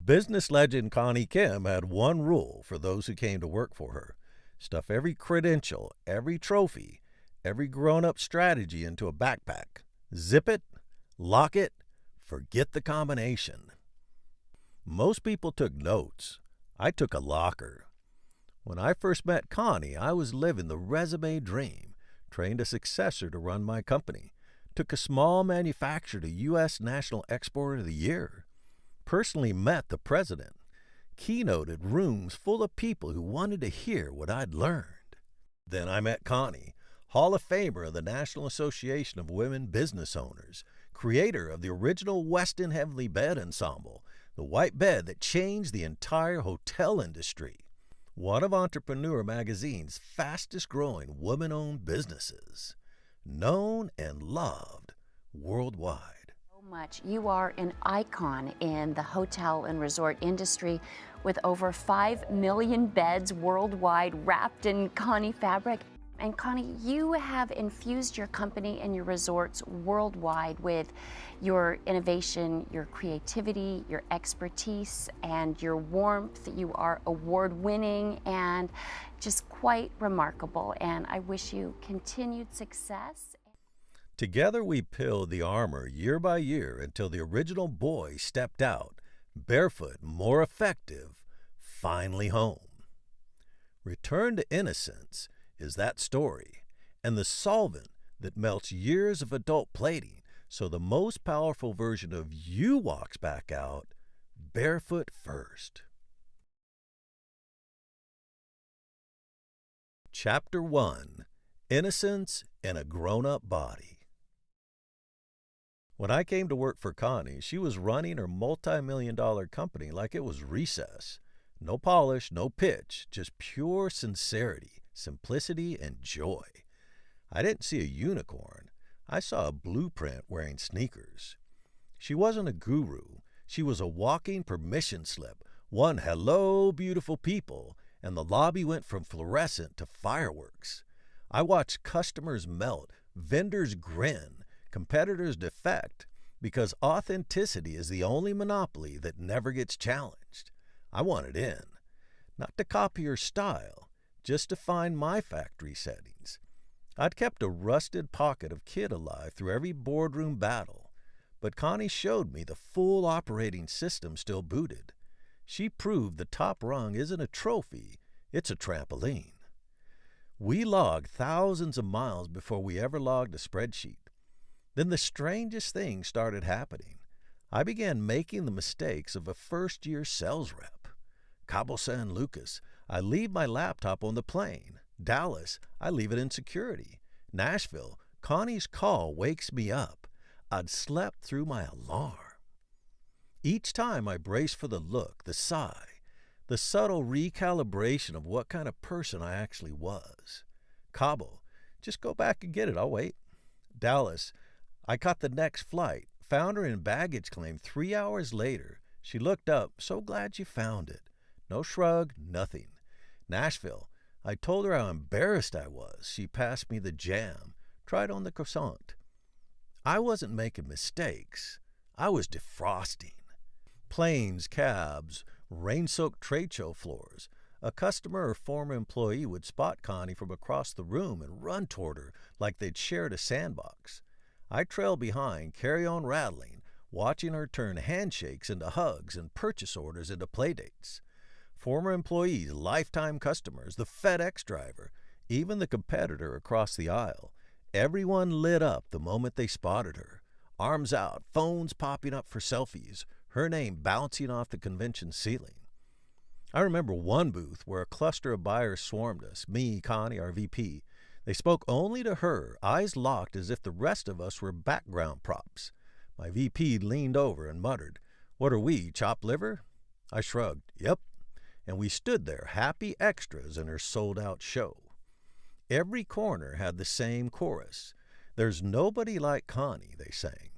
Business legend Connie Kim had one rule for those who came to work for her: stuff every credential, every trophy, every grown-up strategy into a backpack. Zip it, lock it, forget the combination. Most people took notes. I took a locker. When I first met Connie, I was living the resume dream, trained a successor to run my company, took a small manufacturer to U.S. National Exporter of the Year, personally met the president, keynoted rooms full of people who wanted to hear what I'd learned. Then I met Connie, Hall of Famer of the National Association of Women Business Owners, creator of the original Westin Heavenly Bed Ensemble, the white bed that changed the entire hotel industry, one of Entrepreneur Magazine's fastest-growing women-owned businesses, known and loved worldwide. Much. You are an icon in the hotel and resort industry with over 5 million beds worldwide wrapped in Connie fabric. And Connie, you have infused your company and your resorts worldwide with your innovation, your creativity, your expertise, and your warmth. You are award-winning and just quite remarkable. And I wish you continued success. Together we peeled the armor year by year until the original boy stepped out, barefoot, more effective, finally home. Return to Innocence is that story, and the solvent that melts years of adult plating so the most powerful version of you walks back out, barefoot first. Chapter 1: Innocence in a Grown-Up Body. When I came to work for Connie, she was running her multi-million-dollar company like it was recess. No polish, no pitch, just pure sincerity, simplicity, and joy. I didn't see a unicorn. I saw a blueprint wearing sneakers. She wasn't a guru. She was a walking permission slip, one hello, beautiful people, and the lobby went from fluorescent to fireworks. I watched customers melt, vendors grin, competitors defect, because authenticity is the only monopoly that never gets challenged. I wanted in, not to copy her style, just to find my factory settings. I'd kept a rusted pocket of kid alive through every boardroom battle, but Connie showed me the full operating system still booted. She proved the top rung isn't a trophy, it's a trampoline. We logged thousands of miles before we ever logged a spreadsheet. Then the strangest thing started happening. I began making the mistakes of a first-year sales rep. Cabo San Lucas, I leave my laptop on the plane. Dallas, I leave it in security. Nashville, Connie's call wakes me up. I'd slept through my alarm. Each time I braced for the look, the sigh, the subtle recalibration of what kind of person I actually was. Cabo, just go back and get it, I'll wait. Dallas, I caught the next flight, found her in baggage claim 3 hours later. She looked up, so glad you found it. No shrug, nothing. Nashville, I told her how embarrassed I was. She passed me the jam, tried on the croissant. I wasn't making mistakes. I was defrosting. Planes, cabs, rain-soaked trade show floors. A customer or former employee would spot Connie from across the room and run toward her like they'd shared a sandbox. I trailed behind, carry on rattling, watching her turn handshakes into hugs and purchase orders into playdates. Former employees, lifetime customers, the FedEx driver, even the competitor across the aisle. Everyone lit up the moment they spotted her. Arms out, phones popping up for selfies, her name bouncing off the convention ceiling. I remember one booth where a cluster of buyers swarmed us, me, Connie, our VP. They spoke only to her, eyes locked as if the rest of us were background props. My VP leaned over and muttered, "What are we, chopped liver?" I shrugged, "Yep." And we stood there, happy extras in her sold-out show. Every corner had the same chorus. "There's nobody like Connie," they sang,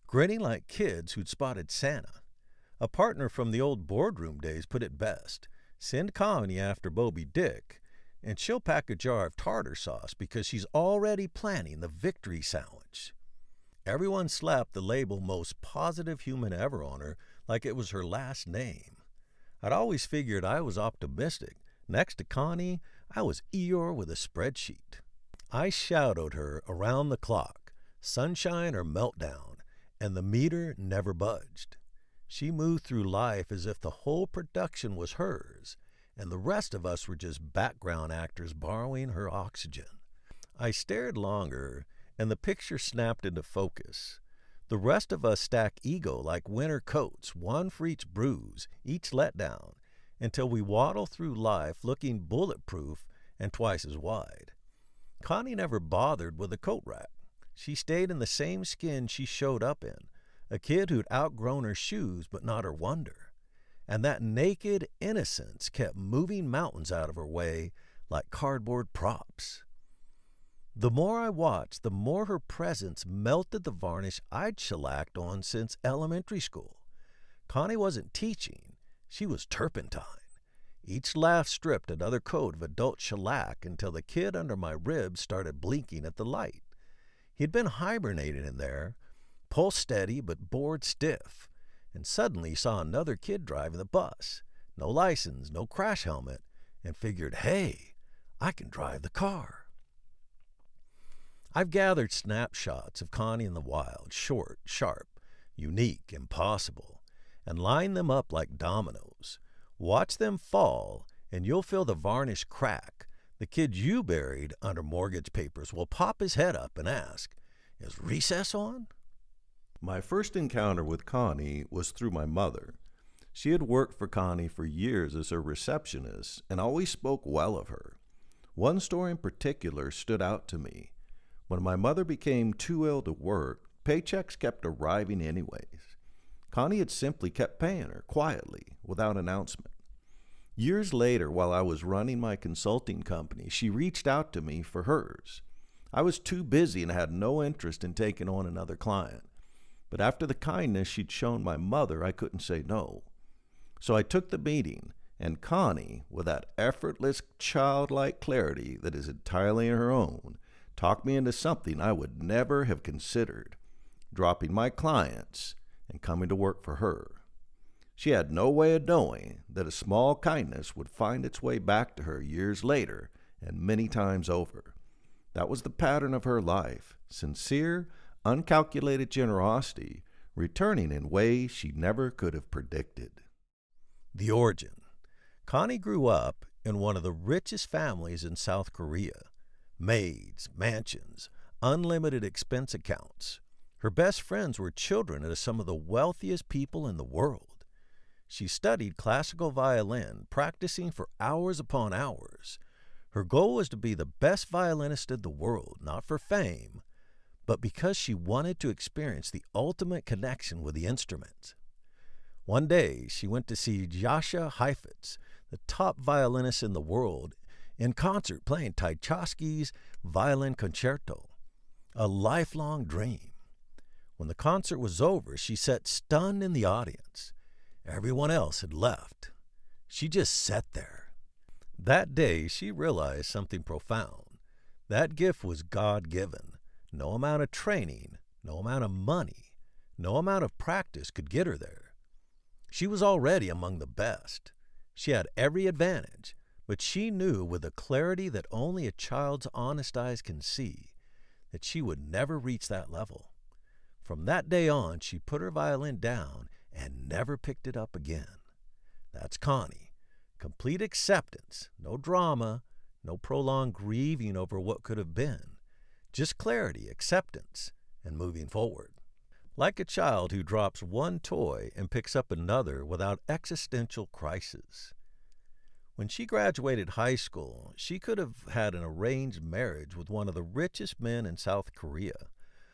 grinning like kids who'd spotted Santa. A partner from the old boardroom days put it best: send Connie after Moby Dick, and she'll pack a jar of tartar sauce because she's already planning the victory sandwich. Everyone slapped the label most positive human ever on her like it was her last name. I'd always figured I was optimistic. Next to Connie, I was Eeyore with a spreadsheet. I shadowed her around the clock, sunshine or meltdown, and the meter never budged. She moved through life as if the whole production was hers, and the rest of us were just background actors borrowing her oxygen. I stared longer, and the picture snapped into focus. The rest of us stack ego like winter coats, one for each bruise, each letdown, until we waddle through life looking bulletproof and twice as wide. Connie never bothered with a coat rack. She stayed in the same skin she showed up in, a kid who'd outgrown her shoes but not her wonder. And that naked innocence kept moving mountains out of her way like cardboard props. The more I watched, the more her presence melted the varnish I'd shellacked on since elementary school. Connie wasn't teaching, she was turpentine. Each laugh stripped another coat of adult shellac until the kid under my ribs started blinking at the light. He'd been hibernating in there, pulse steady but bored stiff, and suddenly saw another kid driving the bus. No license, no crash helmet, and figured, hey, I can drive the car. I've gathered snapshots of Connie in the wild, short, sharp, unique, impossible, and lined them up like dominoes. Watch them fall, and you'll feel the varnish crack. The kid you buried under mortgage papers will pop his head up and ask, is recess on? My first encounter with Connie was through my mother. She had worked for Connie for years as her receptionist and always spoke well of her. One story in particular stood out to me. When my mother became too ill to work, paychecks kept arriving anyways. Connie had simply kept paying her quietly, without announcement. Years later, while I was running my consulting company, she reached out to me for hers. I was too busy and had no interest in taking on another client. But after the kindness she'd shown my mother, I couldn't say no. So I took the meeting, and Connie, with that effortless, childlike clarity that is entirely her own, talked me into something I would never have considered, dropping my clients and coming to work for her. She had no way of knowing that a small kindness would find its way back to her years later and many times over. That was the pattern of her life, sincere, uncalculated generosity, returning in ways she never could have predicted. The origin. Connie grew up in one of the richest families in South Korea. Maids, mansions, unlimited expense accounts. Her best friends were children of some of the wealthiest people in the world. She studied classical violin, practicing for hours upon hours. Her goal was to be the best violinist in the world, not for fame, but because she wanted to experience the ultimate connection with the instrument. One day, she went to see Jascha Heifetz, the top violinist in the world, in concert playing Tchaikovsky's Violin Concerto, a lifelong dream. When the concert was over, she sat stunned in the audience. Everyone else had left. She just sat there. That day, she realized something profound. That gift was God-given. No amount of training, no amount of money, no amount of practice could get her there. She was already among the best. She had every advantage, but she knew with a clarity that only a child's honest eyes can see that she would never reach that level. From that day on, she put her violin down and never picked it up again. That's Connie. Complete acceptance, no drama, no prolonged grieving over what could have been. Just clarity, acceptance, and moving forward. Like a child who drops one toy and picks up another without existential crisis. When she graduated high school, she could have had an arranged marriage with one of the richest men in South Korea.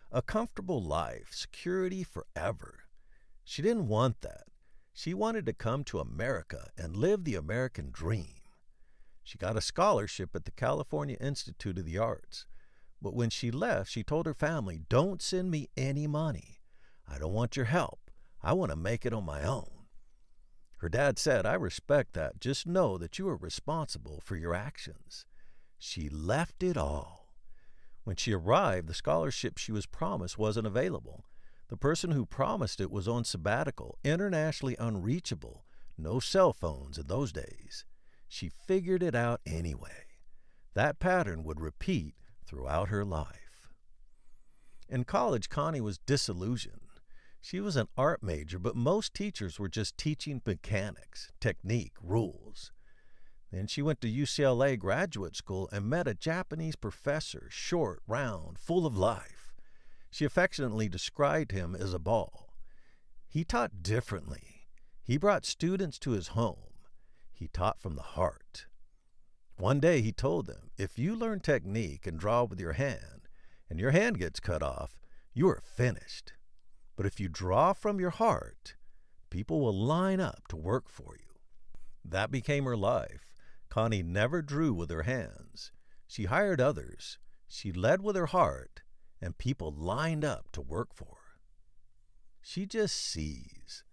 A comfortable life, security forever. She didn't want that. She wanted to come to America and live the American dream. She got a scholarship at the California Institute of the Arts. But when she left, she told her family, "Don't send me any money. I don't want your help. I want to make it on my own." Her dad said, "I respect that. Just know that you are responsible for your actions." She left it all. When she arrived, the scholarship she was promised wasn't available. The person who promised it was on sabbatical, internationally unreachable, no cell phones in those days. She figured it out anyway. That pattern would repeat throughout her life. In college, Connie was disillusioned. She was an art major, but most teachers were just teaching mechanics, technique, rules. Then she went to UCLA graduate school and met a Japanese professor, short, round, full of life. She affectionately described him as a ball. He taught differently. He brought students to his home. He taught from the heart. One day he told them, if you learn technique and draw with your hand, and your hand gets cut off, you are finished. But if you draw from your heart, people will line up to work for you. That became her life. Connie never drew with her hands. She hired others. She led with her heart, and people lined up to work for her. She just sees.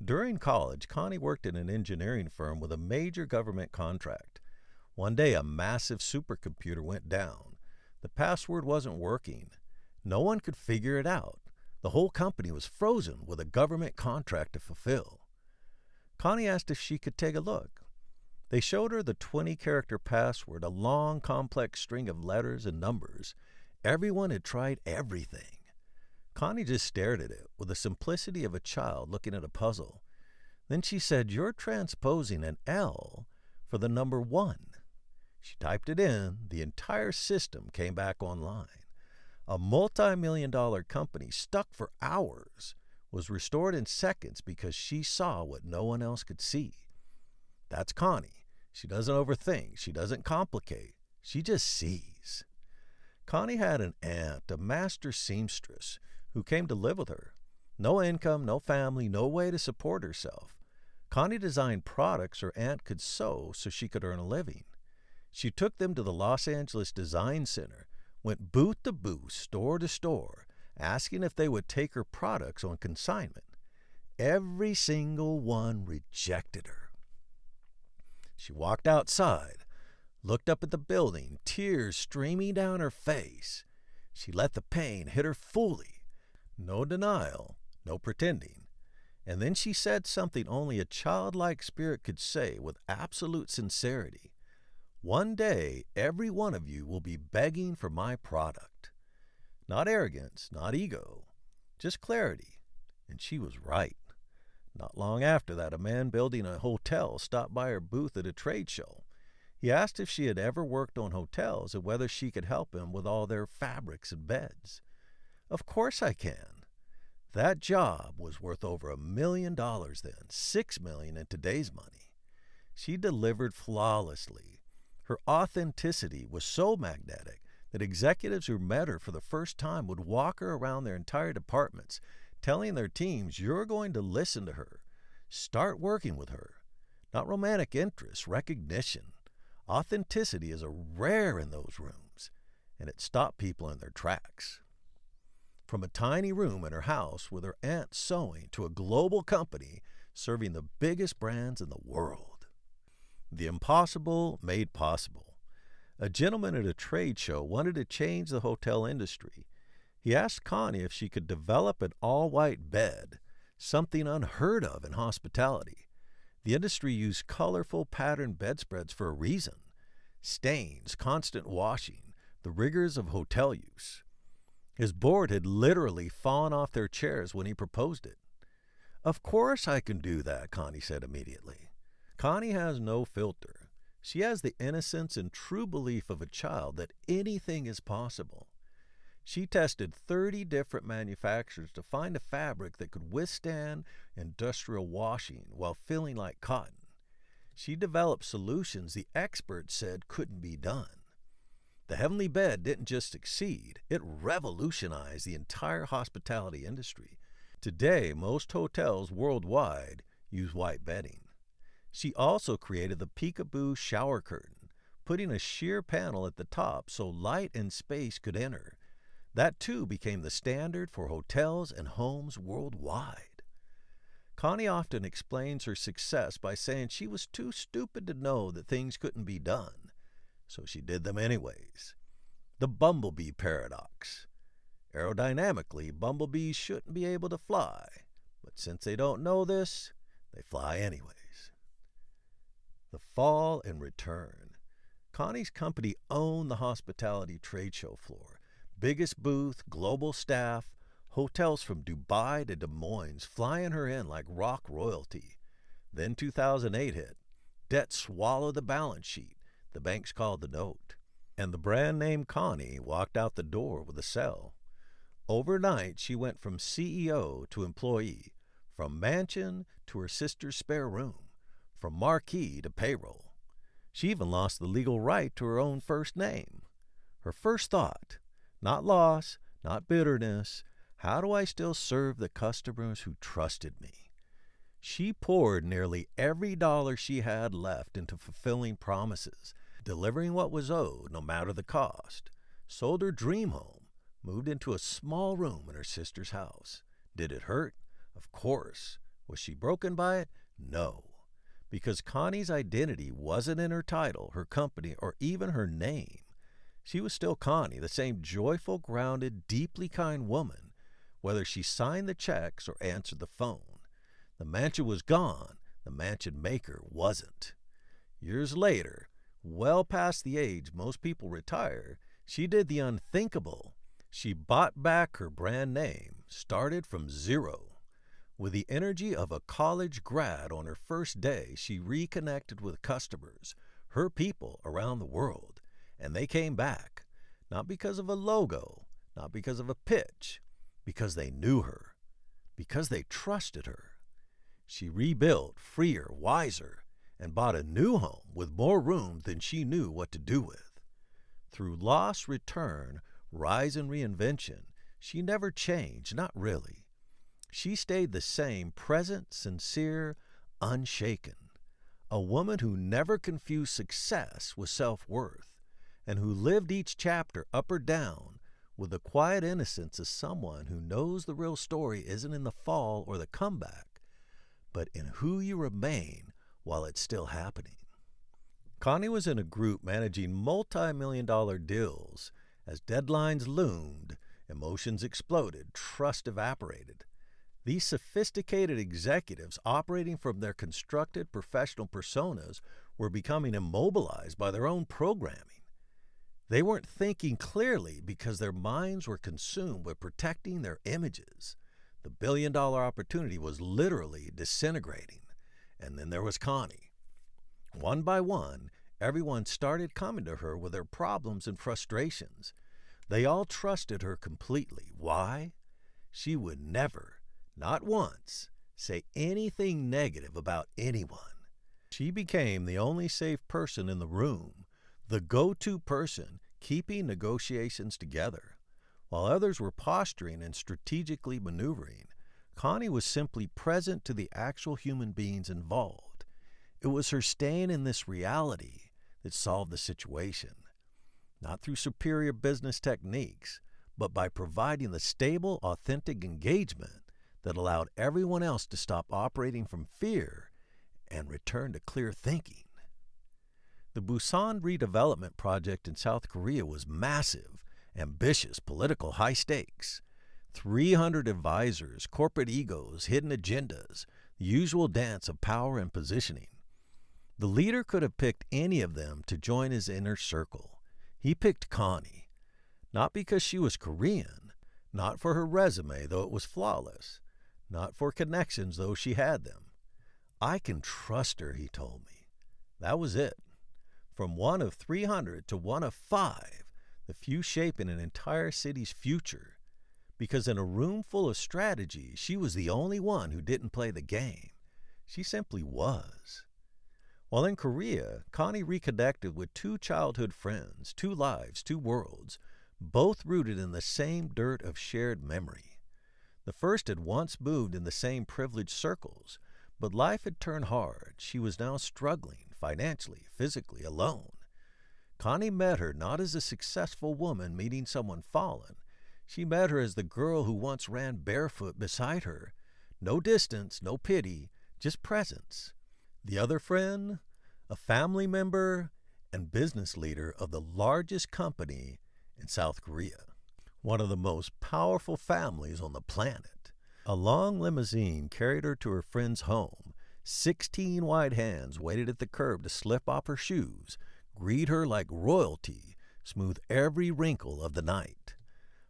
During college, Connie worked in an engineering firm with a major government contract. One day, a massive supercomputer went down. The password wasn't working. No one could figure it out. The whole company was frozen with a government contract to fulfill. Connie asked if she could take a look. They showed her the 20-character password, a long, complex string of letters and numbers. Everyone had tried everything. Connie just stared at it with the simplicity of a child looking at a puzzle. Then she said, "You're transposing an L for the number 1. She typed it in. The entire system came back online. A multi-million-dollar company stuck for hours was restored in seconds because she saw what no one else could see. That's Connie. She doesn't overthink. She doesn't complicate. She just sees. Connie had an aunt, a master seamstress, who came to live with her. No income, no family, no way to support herself. Connie designed products her aunt could sew so she could earn a living. She took them to the Los Angeles Design Center, went booth to booth, store to store, asking if they would take her products on consignment. Every single one rejected her. She walked outside, looked up at the building, tears streaming down her face. She let the pain hit her fully. No denial, no pretending. And then she said something only a childlike spirit could say with absolute sincerity. One day, every one of you will be begging for my product. Not arrogance, not ego, just clarity. And she was right. Not long after that, a man building a hotel stopped by her booth at a trade show. He asked if she had ever worked on hotels and whether she could help him with all their fabrics and beds. Of course I can. That job was worth over $1 million then, $6 million in today's money. She delivered flawlessly. Her authenticity was so magnetic that executives who met her for the first time would walk her around their entire departments, telling their teams, "You're going to listen to her. Start working with her." Not romantic interest, recognition. Authenticity is rare in those rooms, and it stopped people in their tracks. From a tiny room in her house with her aunt sewing to a global company serving the biggest brands in the world. The impossible made possible. A gentleman at a trade show wanted to change the hotel industry. He asked Connie if she could develop an all-white bed, something unheard of in hospitality. The industry used colorful patterned bedspreads for a reason. Stains, constant washing, the rigors of hotel use. His board had literally fallen off their chairs when he proposed it. "Of course I can do that," Connie said immediately. Connie has no filter. She has the innocence and true belief of a child that anything is possible. She tested 30 different manufacturers to find a fabric that could withstand industrial washing while feeling like cotton. She developed solutions the experts said couldn't be done. The Heavenly Bed didn't just succeed, it revolutionized the entire hospitality industry. Today, most hotels worldwide use white bedding. She also created the peekaboo shower curtain, putting a sheer panel at the top so light and space could enter. That too became the standard for hotels and homes worldwide. Connie often explains her success by saying she was too stupid to know that things couldn't be done, so she did them anyways. The bumblebee paradox. Aerodynamically, bumblebees shouldn't be able to fly, but since they don't know this, they fly anyways. The fall and return. Connie's company owned the hospitality trade show floor. Biggest booth, global staff, hotels from Dubai to Des Moines flying her in like rock royalty. Then 2008 hit. Debt swallowed the balance sheet. The banks called the note. And the brand name Connie walked out the door with a sell. Overnight, she went from CEO to employee, from mansion to her sister's spare room, from marquee to payroll. She even lost the legal right to her own first name. Her first thought, not loss, not bitterness, how do I still serve the customers who trusted me? She poured nearly every dollar she had left into fulfilling promises, delivering what was owed no matter the cost, sold her dream home, moved into a small room in her sister's house. Did it hurt? Of course. Was she broken by it? No. Because Connie's identity wasn't in her title, her company, or even her name. She was still Connie, the same joyful, grounded, deeply kind woman, whether she signed the checks or answered the phone. The mansion was gone. The mansion maker wasn't. Years later, well past the age most people retire, she did the unthinkable. She bought back her brand name, started from zero. With the energy of a college grad on her first day, she reconnected with customers, her people around the world, and they came back, not because of a logo, not because of a pitch, because they knew her, because they trusted her. She rebuilt, freer, wiser, and bought a new home with more room than she knew what to do with. Through loss, return, rise, and reinvention, she never changed, not really. She stayed the same, present, sincere, unshaken. A woman who never confused success with self-worth, and who lived each chapter up or down with the quiet innocence of someone who knows the real story isn't in the fall or the comeback, but in who you remain while it's still happening. Connie was in a group managing multi-million-dollar deals. As deadlines loomed, emotions exploded, trust evaporated. These sophisticated executives operating from their constructed professional personas were becoming immobilized by their own programming. They weren't thinking clearly because their minds were consumed with protecting their images. The billion-dollar opportunity was literally disintegrating. And then there was Connie. One by one, everyone started coming to her with their problems and frustrations. They all trusted her completely. Why? She would never, not once, say anything negative about anyone. She became the only safe person in the room, the go-to person keeping negotiations together. While others were posturing and strategically maneuvering, Connie was simply present to the actual human beings involved. It was her staying in this reality that solved the situation, not through superior business techniques, but by providing the stable, authentic engagement that allowed everyone else to stop operating from fear and return to clear thinking. The Busan redevelopment project in South Korea was massive, ambitious, political, high stakes. 300 advisors, corporate egos, hidden agendas, the usual dance of power and positioning. The leader could have picked any of them to join his inner circle. He picked Connie, not because she was Korean, not for her resume, though it was flawless, not for connections, though she had them. I can trust her, he told me. That was it. From one of 300 to one of 5, the few shaping an entire city's future. Because in a room full of strategy, she was the only one who didn't play the game. She simply was. While in Korea, Connie reconnected with 2 childhood friends, 2 lives, 2 worlds, both rooted in the same dirt of shared memory. The first had once moved in the same privileged circles, but life had turned hard. She was now struggling, financially, physically, alone. Connie met her not as a successful woman meeting someone fallen. She met her as the girl who once ran barefoot beside her. No distance, no pity, just presence. The other friend, a family member and business leader of the largest company in South Korea, one of the most powerful families on the planet. A long limousine carried her to her friend's home. 16 white hands waited at the curb to slip off her shoes, greet her like royalty, smooth every wrinkle of the night.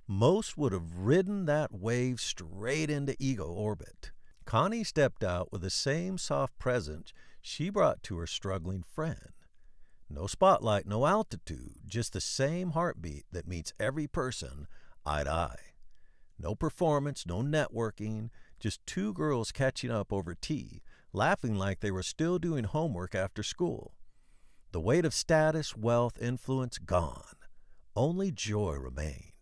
Most would have ridden that wave straight into ego orbit. Connie stepped out with the same soft presence she brought to her struggling friend. No spotlight, no altitude, just the same heartbeat that meets every person eye to eye. No performance, no networking, just two girls catching up over tea, laughing like they were still doing homework after school. The weight of status, wealth, influence gone. Only joy remained.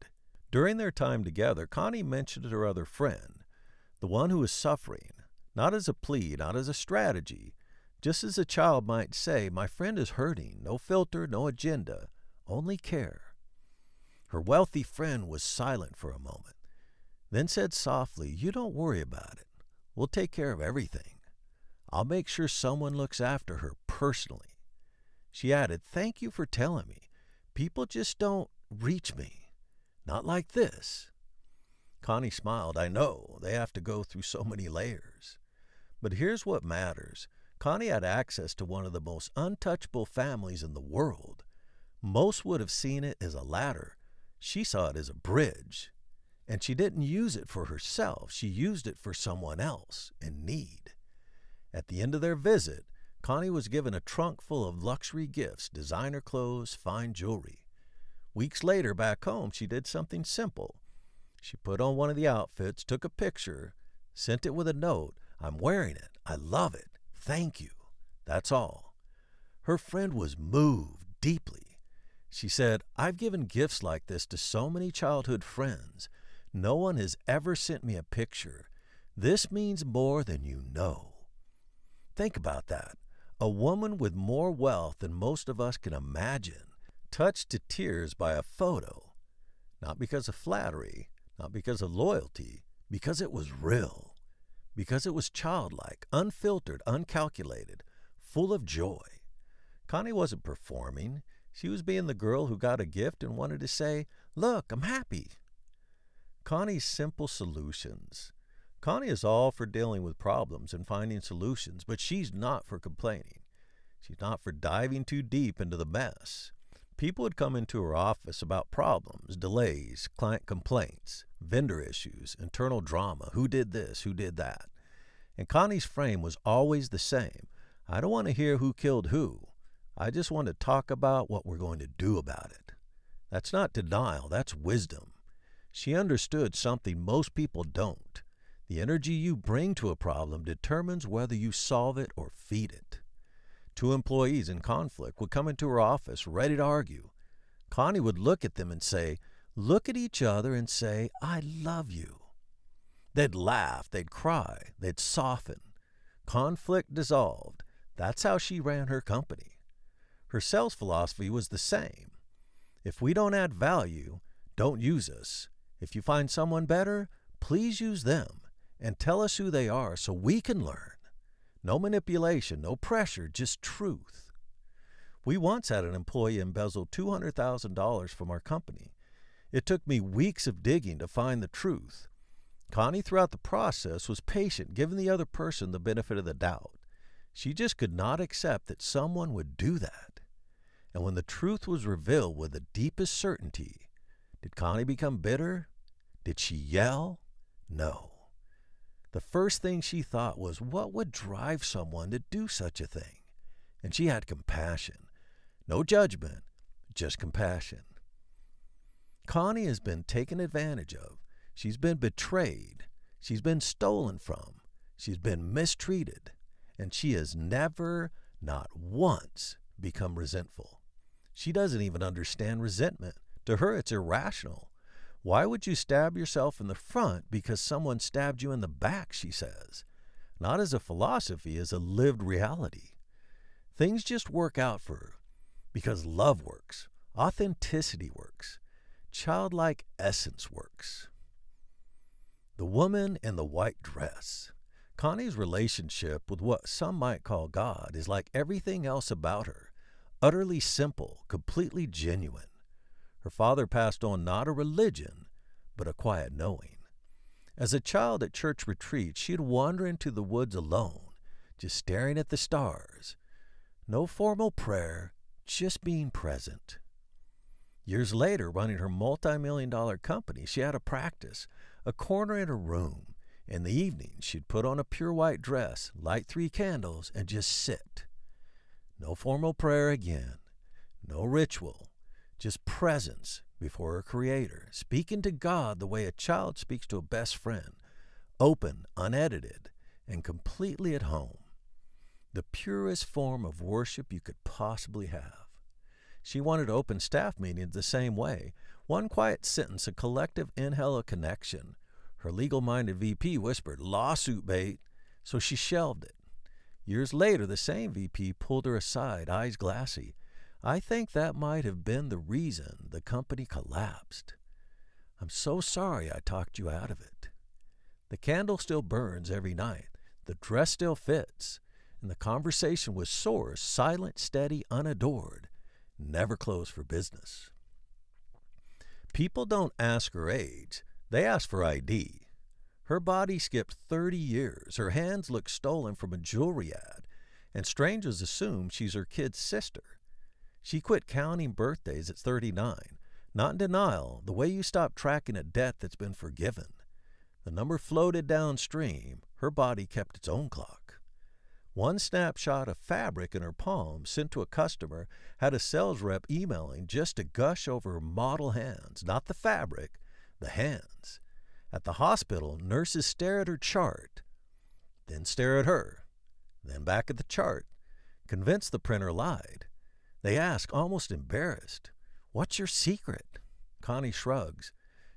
During their time together, Connie mentioned her other friend, the one who was suffering, not as a plea, not as a strategy, just as a child might say, my friend is hurting, no filter, no agenda, only care. Her wealthy friend was silent for a moment, then said softly, you don't worry about it. We'll take care of everything. I'll make sure someone looks after her personally. She added, thank you for telling me. People just don't reach me. Not like this. Connie smiled. I know, they have to go through so many layers. But here's what matters. Connie had access to one of the most untouchable families in the world. Most would have seen it as a ladder. She saw it as a bridge. And she didn't use it for herself. She used it for someone else in need. At the end of their visit, Connie was given a trunk full of luxury gifts, designer clothes, fine jewelry. Weeks later, back home, she did something simple. She put on one of the outfits, took a picture, sent it with a note. I'm wearing it. I love it. Thank you. That's all. Her friend was moved deeply. She said, I've given gifts like this to so many childhood friends. No one has ever sent me a picture. This means more than you know. Think about that. A woman with more wealth than most of us can imagine, touched to tears by a photo. Not because of flattery, not because of loyalty, because it was real. Because it was childlike, unfiltered, uncalculated, full of joy. Connie wasn't performing. She was being the girl who got a gift and wanted to say, look, I'm happy. Connie's simple solutions. Connie is all for dealing with problems and finding solutions, but she's not for complaining. She's not for diving too deep into the mess. People would come into her office about problems, delays, client complaints, vendor issues, internal drama, who did this, who did that. And Connie's frame was always the same. I don't want to hear who killed who. I just want to talk about what we're going to do about it. That's not denial, that's wisdom. She understood something most people don't. The energy you bring to a problem determines whether you solve it or feed it. Two employees in conflict would come into her office ready to argue. Connie would look at them and say, look at each other and say, I love you. They'd laugh, they'd cry, they'd soften. Conflict dissolved. That's how she ran her company. Her sales philosophy was the same. If we don't add value, don't use us. If you find someone better, please use them and tell us who they are so we can learn. No manipulation, no pressure, just truth. We once had an employee embezzle $200,000 from our company. It took me weeks of digging to find the truth. Connie, throughout the process, was patient, giving the other person the benefit of the doubt. She just could not accept that someone would do that. And when the truth was revealed with the deepest certainty, did Connie become bitter? Did she yell? No. The first thing she thought was, what would drive someone to do such a thing? And she had compassion. No judgment, just compassion. Connie has been taken advantage of. She's been betrayed. She's been stolen from. She's been mistreated. And she has never, not once, become resentful. She doesn't even understand resentment. To her, it's irrational. Why would you stab yourself in the front because someone stabbed you in the back, she says. Not as a philosophy, as a lived reality. Things just work out for her because love works, authenticity works, childlike essence works. The woman in the white dress. Connie's relationship with what some might call God is like everything else about her, utterly simple, completely genuine. Her father passed on not a religion, but a quiet knowing. As a child at church retreats, she'd wander into the woods alone, just staring at the stars. No formal prayer, just being present. Years later, running her multi-million-dollar company, she had a practice, a corner in her room. In the evening, she'd put on a pure white dress, light 3 candles, and just sit. No formal prayer again, no ritual, just presence before her Creator, speaking to God the way a child speaks to a best friend, open, unedited, and completely at home. The purest form of worship you could possibly have. She wanted to open staff meetings the same way. One quiet sentence, a collective inhale of connection. Her legal-minded VP whispered, "Lawsuit bait," so she shelved it. Years later, the same VP pulled her aside, eyes glassy. "I think that might have been the reason the company collapsed. I'm so sorry I talked you out of it." The candle still burns every night. The dress still fits. And the conversation was source, silent, steady, unadored. Never closed for business. People don't ask her age. They ask for ID. Her body skipped 30 years. Her hands look stolen from a jewelry ad. And strangers assume she's her kid's sister. She quit counting birthdays at 39. Not in denial, the way you stop tracking a debt that's been forgiven. The number floated downstream. Her body kept its own clock. One snapshot of fabric in her palm sent to a customer had a sales rep emailing just to gush over her model hands, not the fabric, the hands. At the hospital, nurses stare at her chart, then stare at her, then back at the chart, convinced the printer lied. They ask, almost embarrassed, "What's your secret?" Connie shrugs.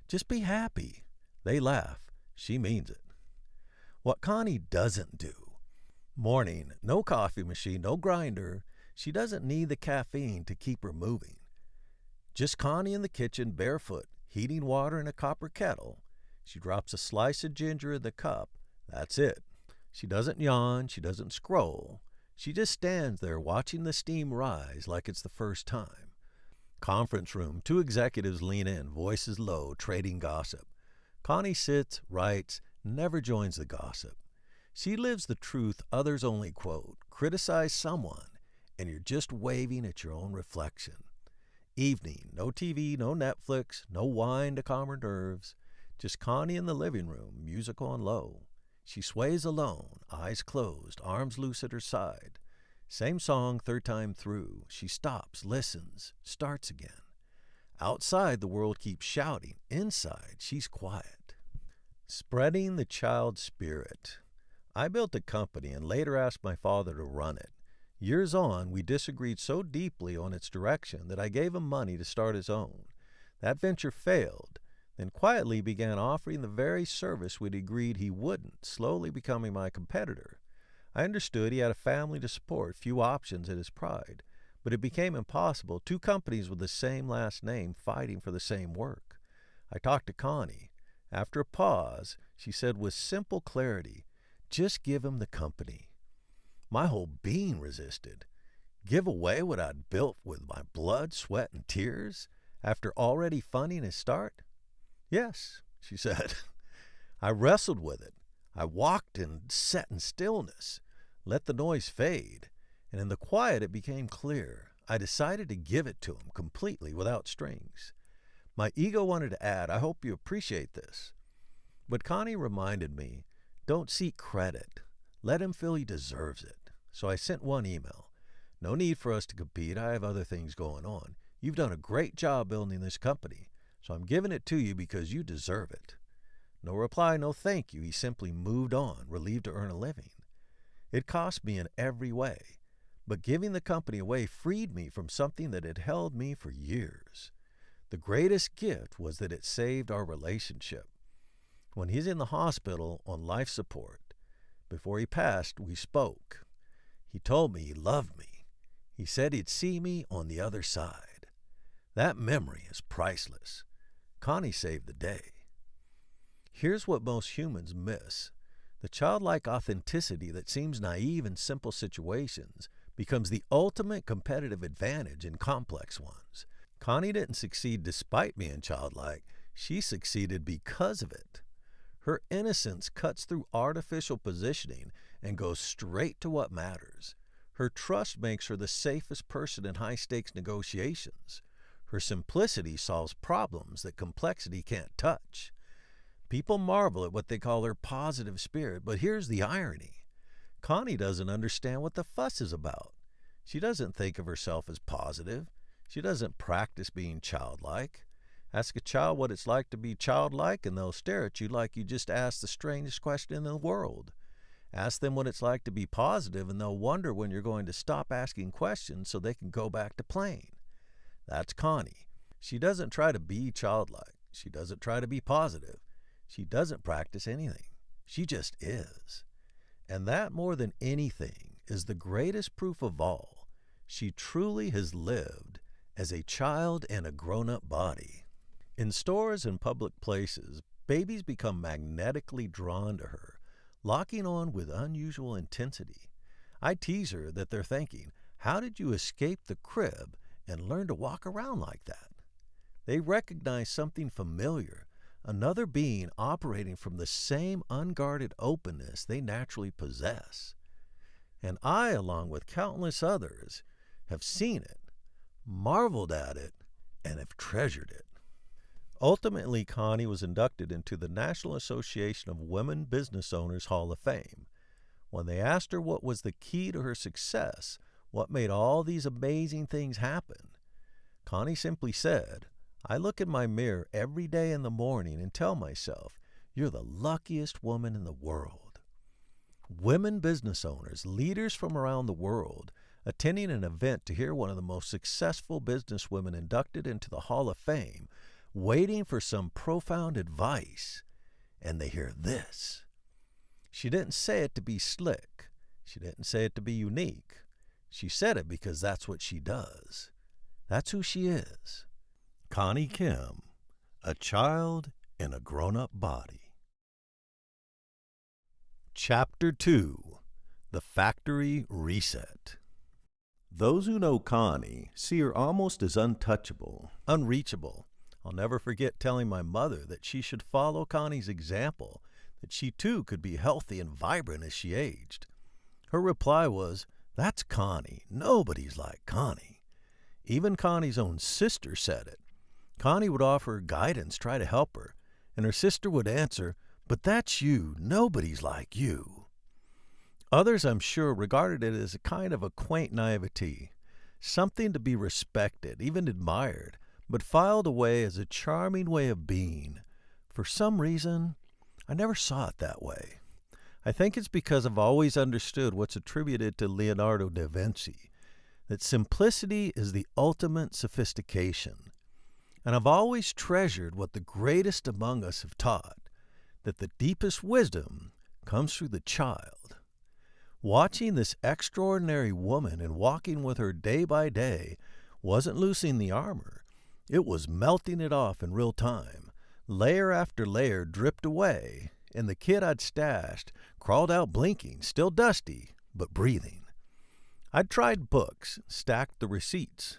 "Just be happy." They laugh. She means it. What Connie doesn't do. Morning, no coffee machine, no grinder. She doesn't need the caffeine to keep her moving. Just Connie in the kitchen, barefoot, heating water in a copper kettle. She drops a slice of ginger in the cup. That's it. She doesn't yawn. She doesn't scroll. She just stands there watching the steam rise like it's the first time. Conference room, 2 executives lean in, voices low, trading gossip. Connie sits, writes, never joins the gossip. She lives the truth others only quote. Criticize someone, and you're just waving at your own reflection. Evening, no TV, no Netflix, no wine to calm her nerves. Just Connie in the living room, music on low. She sways alone, eyes closed, arms loose at her side. Same song, 3rd time through. She stops, listens, starts again. Outside, the world keeps shouting. Inside, she's quiet. Spreading the child spirit. I built a company and later asked my father to run it. Years on, we disagreed so deeply on its direction that I gave him money to start his own. That venture failed, then quietly began offering the very service we'd agreed he wouldn't, slowly becoming my competitor. I understood he had a family to support, few options at his pride, but it became impossible, 2 companies with the same last name fighting for the same work. I talked to Connie. After a pause, she said with simple clarity, "Just give him the company." My whole being resisted. Give away what I'd built with my blood, sweat, and tears after already funding his start? "Yes," she said. I wrestled with it. I walked and sat in stillness, let the noise fade, and in the quiet it became clear. I decided to give it to him completely without strings. My ego wanted to add, "I hope you appreciate this." But Connie reminded me, don't seek credit. Let him feel he deserves it. So I sent one email. "No need for us to compete. I have other things going on. You've done a great job building this company, so I'm giving it to you because you deserve it." No reply, no thank you. He simply moved on, relieved to earn a living. It cost me in every way, but giving the company away freed me from something that had held me for years. The greatest gift was that it saved our relationship. When he's in the hospital on life support, before he passed, we spoke. He told me he loved me. He said he'd see me on the other side. That memory is priceless. Connie saved the day. Here's what most humans miss. The childlike authenticity that seems naive in simple situations becomes the ultimate competitive advantage in complex ones. Connie didn't succeed despite being childlike. She succeeded because of it. Her innocence cuts through artificial positioning and goes straight to what matters. Her trust makes her the safest person in high-stakes negotiations. Her simplicity solves problems that complexity can't touch. People marvel at what they call her positive spirit, but here's the irony. Connie doesn't understand what the fuss is about. She doesn't think of herself as positive. She doesn't practice being childlike. Ask a child what it's like to be childlike, and they'll stare at you like you just asked the strangest question in the world. Ask them what it's like to be positive, and they'll wonder when you're going to stop asking questions so they can go back to playing. That's Connie. She doesn't try to be childlike. She doesn't try to be positive. She doesn't practice anything. She just is. And that, more than anything, is the greatest proof of all. She truly has lived as a child in a grown-up body. In stores and public places, babies become magnetically drawn to her, locking on with unusual intensity. I tease her that they're thinking, how did you escape the crib and learn to walk around like that? They recognize something familiar, another being operating from the same unguarded openness they naturally possess. And I, along with countless others, have seen it, marveled at it, and have treasured it. Ultimately, Connie was inducted into the National Association of Women Business Owners Hall of Fame. When they asked her what was the key to her success, what made all these amazing things happen, Connie simply said, I look in my mirror every day in the morning and tell myself, you're the luckiest woman in the world. Women business owners, leaders from around the world, attending an event to hear one of the most successful businesswomen inducted into the Hall of Fame, waiting for some profound advice, and they hear this. She didn't say it to be slick. She didn't say it to be unique. She said it because that's what she does. That's who she is. Connie Kim, a child in a grown-up body. Chapter 2, The Factory Reset. Those who know Connie see her almost as untouchable, unreachable. I'll never forget telling my mother that she should follow Connie's example, that she too could be healthy and vibrant as she aged. Her reply was, that's Connie. Nobody's like Connie. Even Connie's own sister said it. Connie would offer her guidance, try to help her, and her sister would answer, but that's you. Nobody's like you. Others, I'm sure, regarded it as a kind of a quaint naivety, something to be respected, even admired, but filed away as a charming way of being. For some reason, I never saw it that way. I think it's because I've always understood what's attributed to Leonardo da Vinci, that simplicity is the ultimate sophistication. And I've always treasured what the greatest among us have taught, that the deepest wisdom comes through the child. Watching this extraordinary woman and walking with her day by day wasn't loosening the armor. It was melting it off in real time. Layer after layer dripped away, and the kid I'd stashed crawled out blinking, still dusty, but breathing. I'd tried books, stacked the receipts.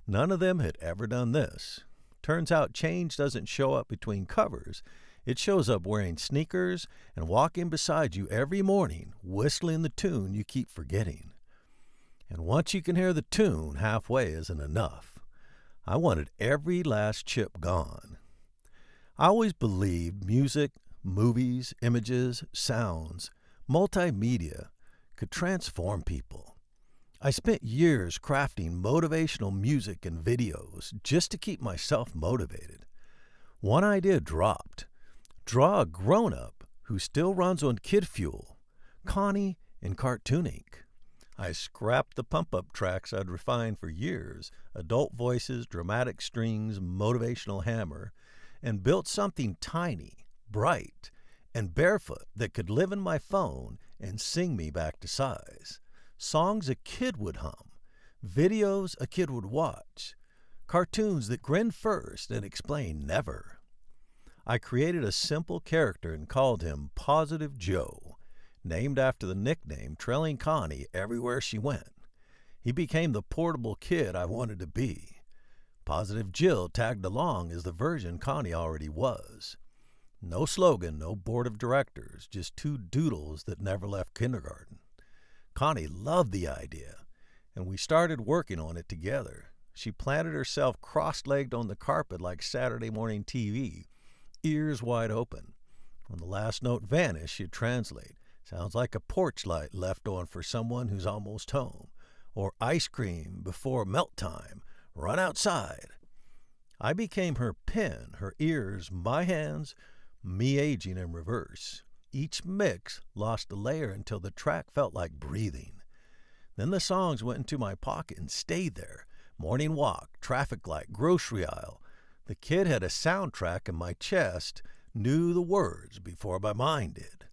None of them had ever done this. Turns out change doesn't show up between covers. It shows up wearing sneakers and walking beside you every morning, whistling the tune you keep forgetting. And once you can hear the tune, halfway isn't enough. I wanted every last chip gone. I always believed music, movies, images, sounds, multimedia could transform people. I spent years crafting motivational music and videos just to keep myself motivated. One idea dropped. Draw a grown-up who still runs on kid fuel, Connie in Cartoon Ink. I scrapped the pump-up tracks I'd refined for years, adult voices, dramatic strings, motivational hammer, and built something tiny, bright, and barefoot that could live in my phone and sing me back to size. Songs a kid would hum, videos a kid would watch, cartoons that grin first and explain never. I created a simple character and called him Positive Joe, named after the nickname trailing Connie everywhere she went. He became the portable kid I wanted to be. Positive Jill tagged along as the version Connie already was. No slogan, no board of directors, just two doodles that never left kindergarten. Connie loved the idea, and we started working on it together. She planted herself cross-legged on the carpet like Saturday morning TV, ears wide open. When the last note vanished, she'd translate. Sounds like a porch light left on for someone who's almost home. Or ice cream before melt time. Run outside. I became her pen, her ears, my hands, me aging in reverse. Each mix lost a layer until the track felt like breathing. Then the songs went into my pocket and stayed there. Morning walk, traffic light, grocery aisle. The kid had a soundtrack in my chest, knew the words before my mind did.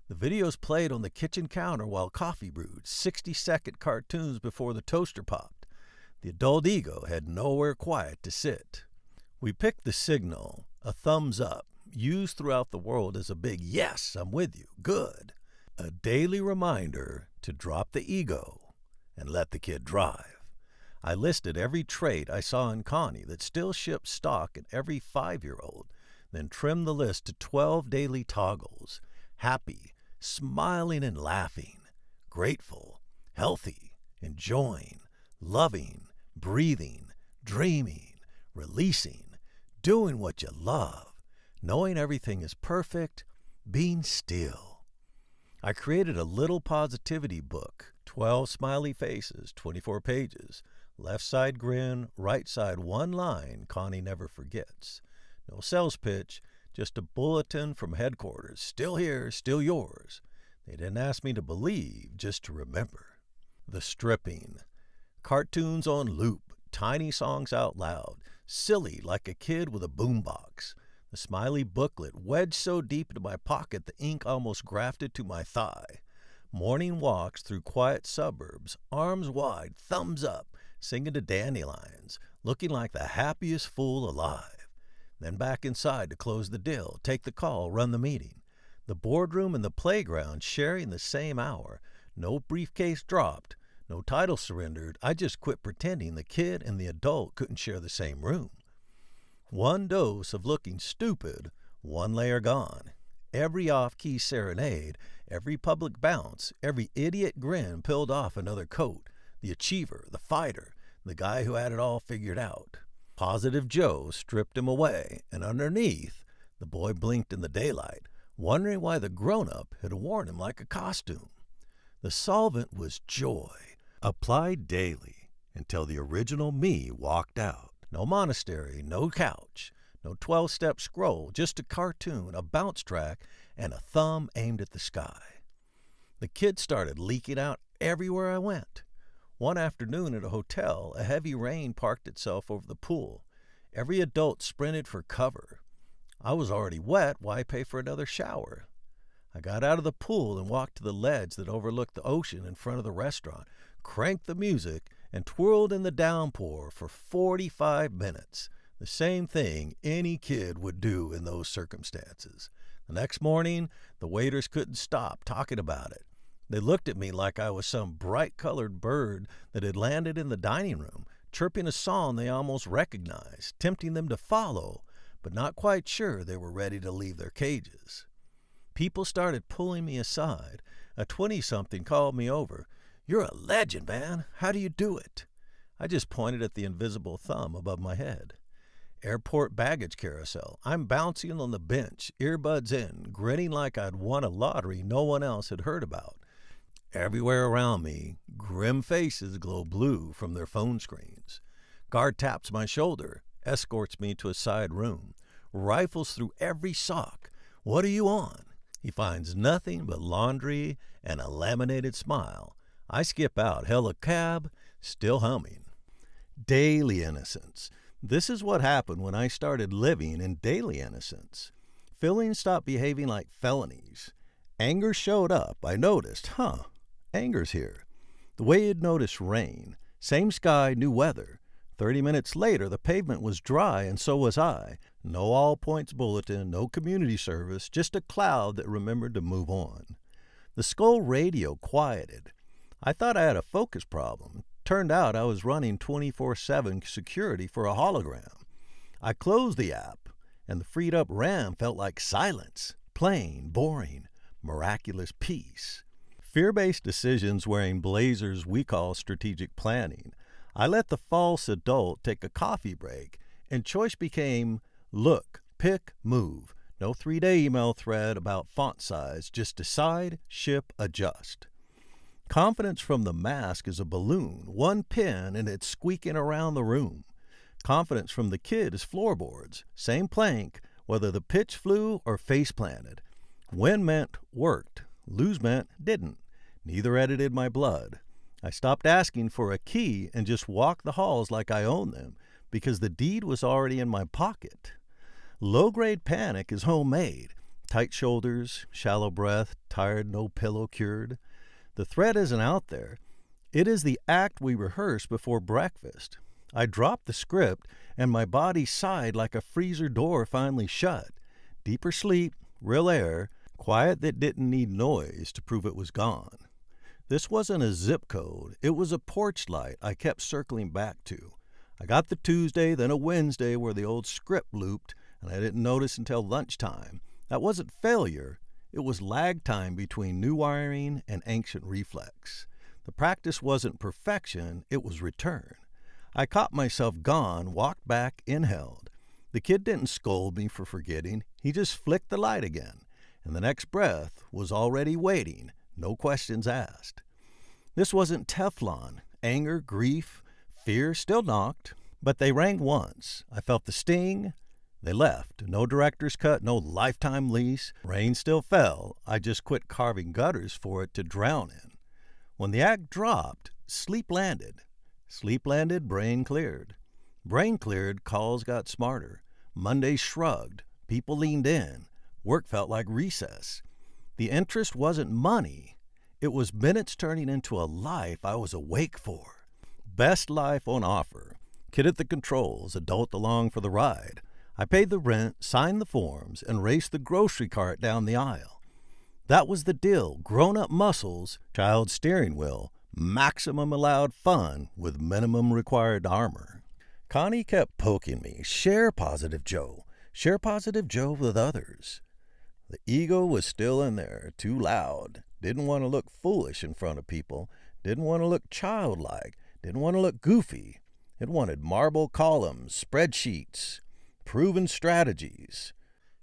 The videos played on the kitchen counter while coffee brewed, 60-second cartoons before the toaster popped. The adult ego had nowhere quiet to sit. We picked the signal, a thumbs up, used throughout the world as a big yes, I'm with you, good. A daily reminder to drop the ego and let the kid drive. I listed every trait I saw in Connie that still shipped stock in every 5-year-old, then trimmed the list to 12 daily toggles. Happy, smiling and laughing, grateful, healthy, enjoying, loving, breathing, dreaming, releasing, doing what you love, knowing everything is perfect, being still. I created a little positivity book, 12 smiley faces, 24 pages. Left side grin, right side one line Connie never forgets. No sales pitch, just a bulletin from headquarters. Still here, still yours. They didn't ask me to believe, just to remember. The stripping. Cartoons on loop, tiny songs out loud, silly like a kid with a boombox. The smiley booklet wedged so deep into my pocket the ink almost grafted to my thigh. Morning walks through quiet suburbs, arms wide, thumbs up, singing to dandelions, looking like the happiest fool alive. Then back inside to close the deal, take the call, run the meeting. The boardroom and the playground sharing the same hour. No briefcase dropped, no title surrendered. I just quit pretending the kid and the adult couldn't share the same room. One dose of looking stupid, one layer gone. Every off-key serenade, every public bounce, every idiot grin peeled off another coat. The achiever, the fighter, the guy who had it all figured out. Positive Joe stripped him away, and underneath, the boy blinked in the daylight, wondering why the grown-up had worn him like a costume. The solvent was joy, applied daily until the original me walked out. No monastery, no couch, no 12-step scroll, just a cartoon, a bounce track, and a thumb aimed at the sky. The kids started leaking out everywhere I went. One afternoon at a hotel, a heavy rain parked itself over the pool. Every adult sprinted for cover. I was already wet, why pay for another shower? I got out of the pool and walked to the ledge that overlooked the ocean in front of the restaurant, cranked the music, and twirled in the downpour for 45 minutes. The same thing any kid would do in those circumstances. The next morning, the waiters couldn't stop talking about it. They looked at me like I was some bright-colored bird that had landed in the dining room, chirping a song they almost recognized, tempting them to follow, but not quite sure they were ready to leave their cages. People started pulling me aside. A 20-something called me over. "You're a legend, man. How do you do it?" I just pointed at the invisible thumb above my head. Airport baggage carousel. I'm bouncing on the bench, earbuds in, grinning like I'd won a lottery no one else had heard about. Everywhere around me, grim faces glow blue from their phone screens. Guard taps my shoulder, escorts me to a side room, rifles through every sock. "What are you on?" He finds nothing but laundry and a laminated smile. I skip out, hail a cab, still humming. Daily innocence. This is what happened when I started living in daily innocence. Feelings stopped behaving like felonies. Anger showed up. I noticed, anger's here. The way you'd notice rain. Same sky, new weather. 30 minutes later, the pavement was dry, and so was I. No all-points bulletin, no community service, just a cloud that remembered to move on. The skull radio quieted. I thought I had a focus problem. turned out I was running 24/7 security for a hologram. I closed the app, and the freed up RAM felt like silence, plain, boring, miraculous peace. Fear-based decisions wearing blazers we call strategic planning. I let the false adult take a coffee break, and choice became look, pick, move. No 3-day email thread about font size, just decide, ship, adjust. Confidence from the mask is a balloon, one pin, and it's squeaking around the room. Confidence from the kid is floorboards, same plank, whether the pitch flew or face planted. Win meant worked, lose meant didn't. Neither edited my blood. I stopped asking for a key and just walked the halls like I owned them, because the deed was already in my pocket. Low-grade panic is homemade. Tight shoulders, shallow breath, tired, no pillow cured. The threat isn't out there. It is the act we rehearse before breakfast. I dropped the script, and my body sighed like a freezer door finally shut. Deeper sleep, real air, quiet that didn't need noise to prove it was gone. This wasn't a zip code. It was a porch light I kept circling back to. I got the Tuesday, then a Wednesday where the old script looped, and I didn't notice until lunchtime. That wasn't failure. It was lag time between new wiring and ancient reflex. The practice wasn't perfection, it was return. I caught myself gone, walked back, inhaled. The kid didn't scold me for forgetting. He just flicked the light again, and the next breath was already waiting, no questions asked. This wasn't Teflon. Anger, grief, fear still knocked, but they rang once. I felt the sting. They left. No director's cut, no lifetime lease. Rain still fell. I just quit carving gutters for it to drown in. When the act dropped, sleep landed. Sleep landed, brain cleared. Brain cleared, calls got smarter. Monday shrugged. People leaned in. Work felt like recess. The interest wasn't money. It was minutes turning into a life I was awake for. Best life on offer. Kid at the controls, adult along for the ride. I paid the rent, signed the forms, and raced the grocery cart down the aisle. That was the deal. Grown-up muscles, child steering wheel, maximum allowed fun with minimum required armor. Connie kept poking me. Share Positive Joe. Share Positive Joe with others. The ego was still in there, too loud. Didn't want to look foolish in front of people. Didn't want to look childlike. Didn't want to look goofy. It wanted marble columns, spreadsheets, proven strategies.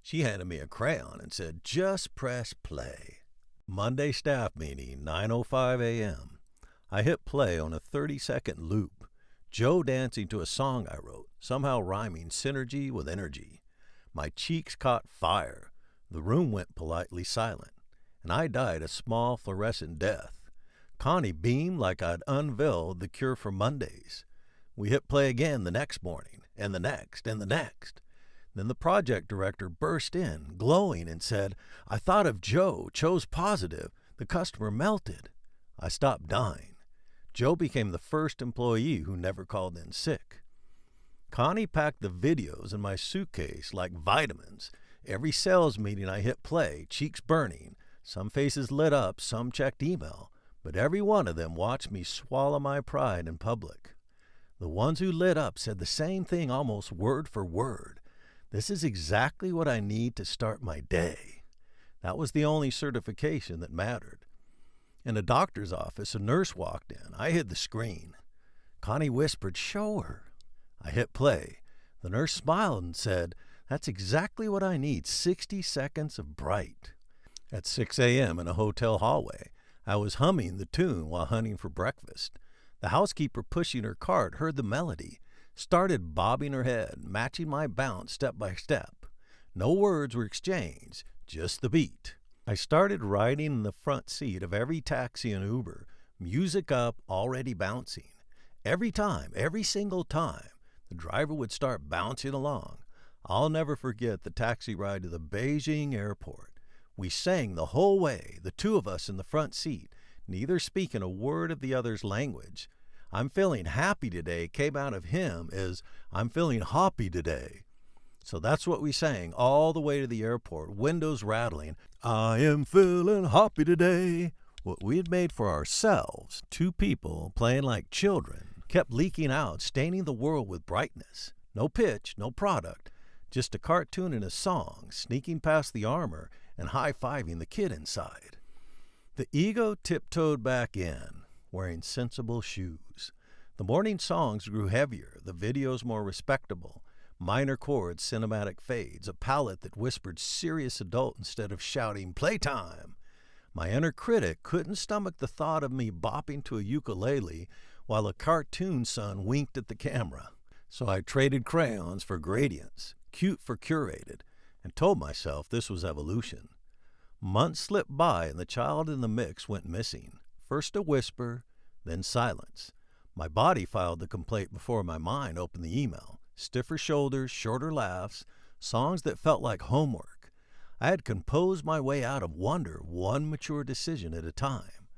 She handed me a crayon and said, just press play. Monday staff meeting, 9:05 a.m. I hit play on a 30-second loop. Joe dancing to a song I wrote, somehow rhyming synergy with energy. My cheeks caught fire. The room went politely silent, and I died a small fluorescent death. Connie beamed like I'd unveiled the cure for Mondays. We hit play again the next morning, and the next, and the next. Then the project director burst in, glowing, and said, I thought of Joe, chose positive. The customer melted. I stopped dying. Joe became the first employee who never called in sick. Connie packed the videos in my suitcase like vitamins. Every sales meeting I hit play, cheeks burning. Some faces lit up, some checked email, but every one of them watched me swallow my pride in public. The ones who lit up said the same thing almost word for word. This is exactly what I need to start my day. That was the only certification that mattered. In a doctor's office, a nurse walked in. I hid the screen. Connie whispered, show her. I hit play. The nurse smiled and said, that's exactly what I need, 60 seconds of bright. At 6 a.m. in a hotel hallway, I was humming the tune while hunting for breakfast. The housekeeper pushing her cart heard the melody, started bobbing her head, matching my bounce step by step. No words were exchanged, just the beat. I started riding in the front seat of every taxi and Uber, music up, already bouncing. Every time, every single time, the driver would start bouncing along. I'll never forget the taxi ride to the Beijing airport. We sang the whole way, the two of us in the front seat, neither speaking a word of the other's language. I'm feeling happy today came out of him as I'm feeling hoppy today. So that's what we sang all the way to the airport, windows rattling. I am feeling hoppy today. What we had made for ourselves, two people playing like children, kept leaking out, staining the world with brightness. No pitch, no product, just a cartoon and a song, sneaking past the armor and high-fiving the kid inside. The ego tiptoed back in, wearing sensible shoes. The morning songs grew heavier, the videos more respectable. Minor chords, cinematic fades, a palette that whispered serious adult instead of shouting, "Playtime!" My inner critic couldn't stomach the thought of me bopping to a ukulele while a cartoon son winked at the camera. So I traded crayons for gradients, cute for curated, and told myself this was evolution. Months slipped by and the child in the mix went missing. First a whisper, then silence. My body filed the complaint before my mind opened the email. Stiffer shoulders, shorter laughs, songs that felt like homework. I had composed my way out of wonder, one mature decision at a time.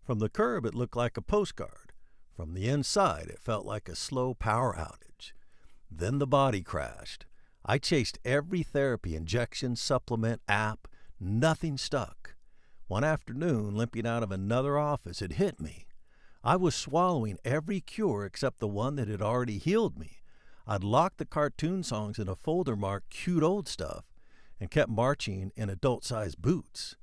From the curb it looked like a postcard. From the inside it felt like a slow power outage. Then the body crashed. I chased every therapy, injection, supplement, app. Nothing stuck. One afternoon, limping out of another office, it hit me. I was swallowing every cure except the one that had already healed me. I'd locked the cartoon songs in a folder marked "Cute Old Stuff" and kept marching in adult-sized boots.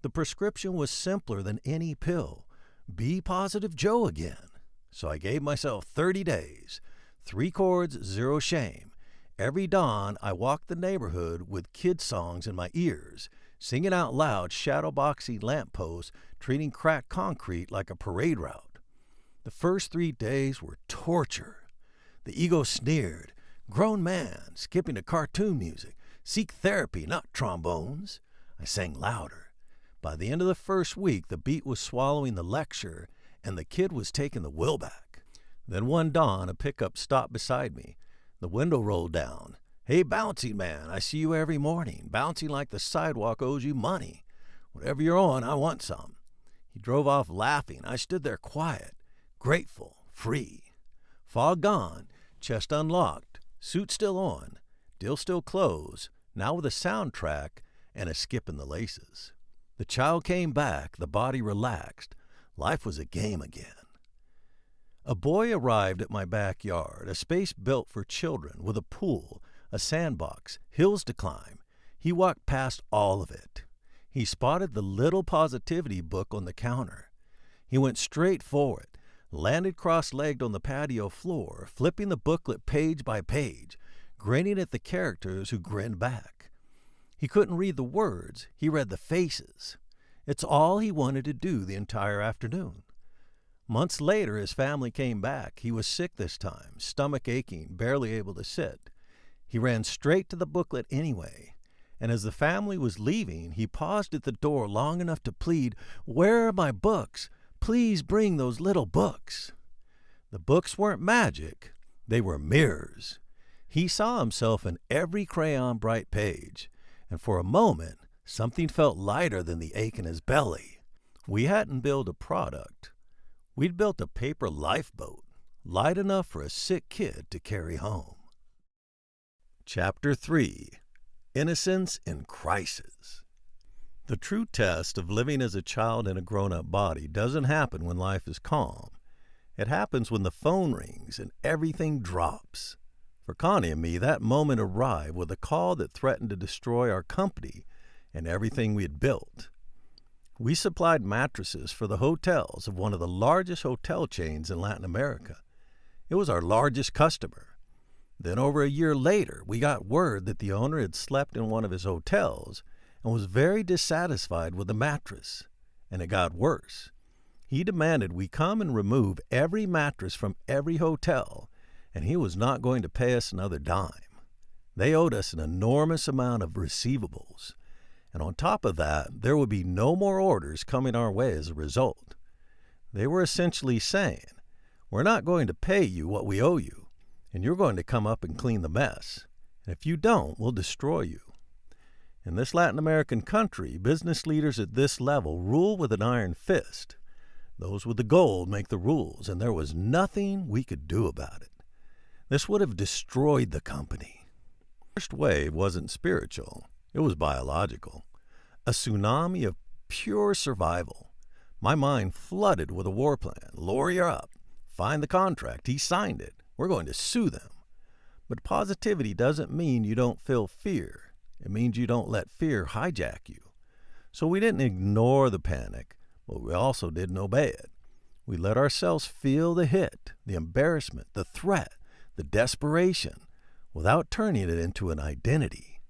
The prescription was simpler than any pill. Be Positive Joe again. So I gave myself 30 days. 3 chords, 0 shame. Every dawn, I walked the neighborhood with kid songs in my ears, singing out loud, shadowboxing lampposts, treating cracked concrete like a parade route. The first 3 days were torture. The ego sneered, "Grown man, skipping to cartoon music. Seek therapy, not trombones." I sang louder. By the end of the first week, the beat was swallowing the lecture, and the kid was taking the will back. Then one dawn, a pickup stopped beside me. The window rolled down. "Hey, bouncing man, I see you every morning, bouncing like the sidewalk owes you money. Whatever you're on, I want some." He drove off laughing. I stood there quiet, grateful, free. Fog gone, chest unlocked, suit still on, deal still closed, now with a soundtrack and a skip in the laces. The child came back, the body relaxed. Life was a game again. A boy arrived at my backyard, a space built for children with a pool, a sandbox, hills to climb. He walked past all of it. He spotted the little positivity book on the counter. He went straight for it, landed cross-legged on the patio floor, flipping the booklet page by page, grinning at the characters who grinned back. He couldn't read the words, he read the faces. It's all he wanted to do the entire afternoon. Months later, his family came back. He was sick this time, stomach aching, barely able to sit. He ran straight to the booklet anyway, and as the family was leaving, he paused at the door long enough to plead, "Where are my books? Please bring those little books." The books weren't magic, they were mirrors. He saw himself in every crayon bright page, and for a moment, something felt lighter than the ache in his belly. We hadn't built a product. We'd built a paper lifeboat, light enough for a sick kid to carry home. Chapter 3. Innocence in Crisis. The true test of living as a child in a grown-up body doesn't happen when life is calm. It happens when the phone rings and everything drops. For Connie and me, that moment arrived with a call that threatened to destroy our company and everything we had built. We supplied mattresses for the hotels of one of the largest hotel chains in Latin America. It was our largest customer. Then over a year later, we got word that the owner had slept in one of his hotels and was very dissatisfied with the mattress. And it got worse. He demanded we come and remove every mattress from every hotel, and he was not going to pay us another dime. They owed us an enormous amount of receivables. And on top of that, there would be no more orders coming our way as a result. They were essentially saying, "We're not going to pay you what we owe you, and you're going to come up and clean the mess. And if you don't, we'll destroy you." In this Latin American country, business leaders at this level rule with an iron fist. Those with the gold make the rules, and there was nothing we could do about it. This would have destroyed the company. The first wave wasn't spiritual. It was biological. A tsunami of pure survival. My mind flooded with a war plan. Lawyer up. Find the contract. He signed it. We're going to sue them. But positivity doesn't mean you don't feel fear. It means you don't let fear hijack you. So we didn't ignore the panic, but we also didn't obey it. We let ourselves feel the hit, the embarrassment, the threat, the desperation, without turning it into an identity.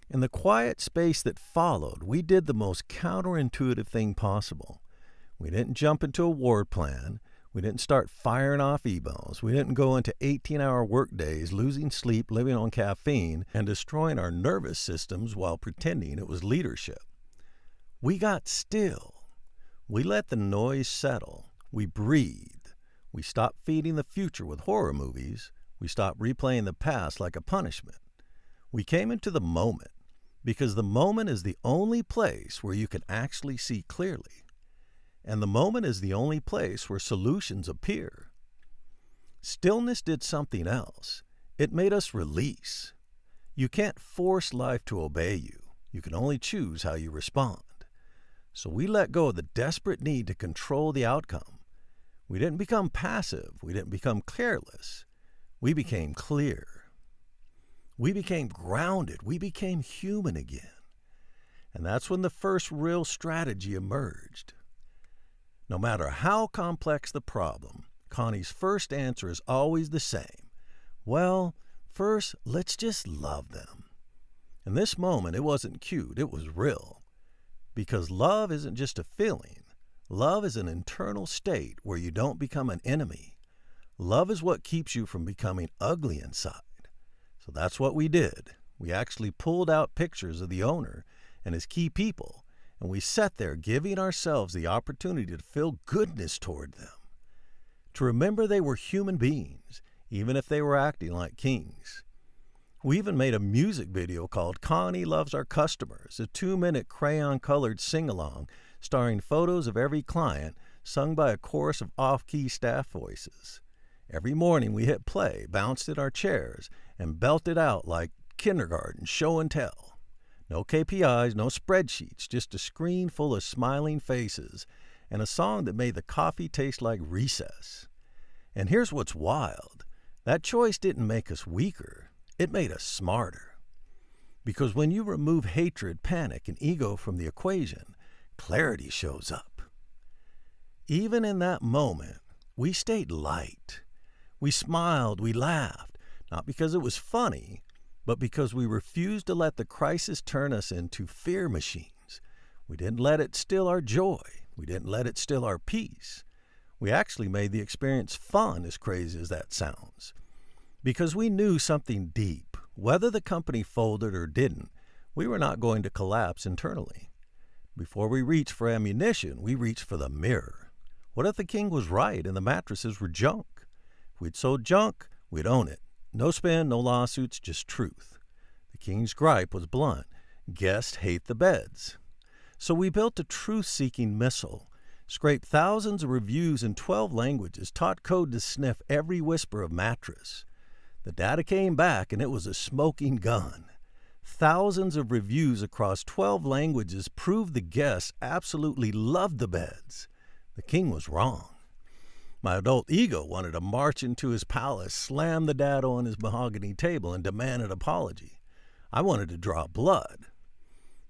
In the quiet space that followed, we did the most counterintuitive thing possible. We didn't jump into a war plan. We didn't start firing off emails. We didn't go into 18-hour workdays, losing sleep, living on caffeine, and destroying our nervous systems while pretending it was leadership. We got still. We let the noise settle. We breathed. We stopped feeding the future with horror movies. We stopped replaying the past like a punishment. We came into the moment, because the moment is the only place where you can actually see clearly. And the moment is the only place where solutions appear. Stillness did something else. It made us release. You can't force life to obey you. You can only choose how you respond. So we let go of the desperate need to control the outcome. We didn't become passive. We didn't become careless. We became clear. We became grounded. We became human again. And that's when the first real strategy emerged. No matter how complex the problem, Connie's first answer is always the same. Well, first, let's just love them. In this moment, it wasn't cute, it was real. Because love isn't just a feeling. Love is an internal state where you don't become an enemy. Love is what keeps you from becoming ugly inside. So that's what we did. We actually pulled out pictures of the owner and his key people, and we sat there giving ourselves the opportunity to feel goodness toward them. To remember they were human beings, even if they were acting like kings. We even made a music video called Connie Loves Our Customers, a 2-minute crayon-colored sing-along starring photos of every client sung by a chorus of off-key staff voices. Every morning we hit play, bounced in our chairs, and belted out like kindergarten show and tell. No KPIs, no spreadsheets, just a screen full of smiling faces and a song that made the coffee taste like recess. And here's what's wild. That choice didn't make us weaker. It made us smarter. Because when you remove hatred, panic, and ego from the equation, clarity shows up. Even in that moment, we stayed light. We smiled, we laughed, not because it was funny, but because we refused to let the crisis turn us into fear machines. We didn't let it steal our joy. We didn't let it steal our peace. We actually made the experience fun, as crazy as that sounds. Because we knew something deep. Whether the company folded or didn't, we were not going to collapse internally. Before we reached for ammunition, we reached for the mirror. What if the king was right and the mattresses were junk? If we'd sold junk, we'd own it. No spin, no lawsuits, just truth. The king's gripe was blunt. Guests hate the beds. So we built a truth-seeking missile, scraped thousands of reviews in 12 languages, taught code to sniff every whisper of mattress. The data came back, and it was a smoking gun. Thousands of reviews across 12 languages proved the guests absolutely loved the beds. The king was wrong. My adult ego wanted to march into his palace, slam the data on his mahogany table, and demand an apology. I wanted to draw blood.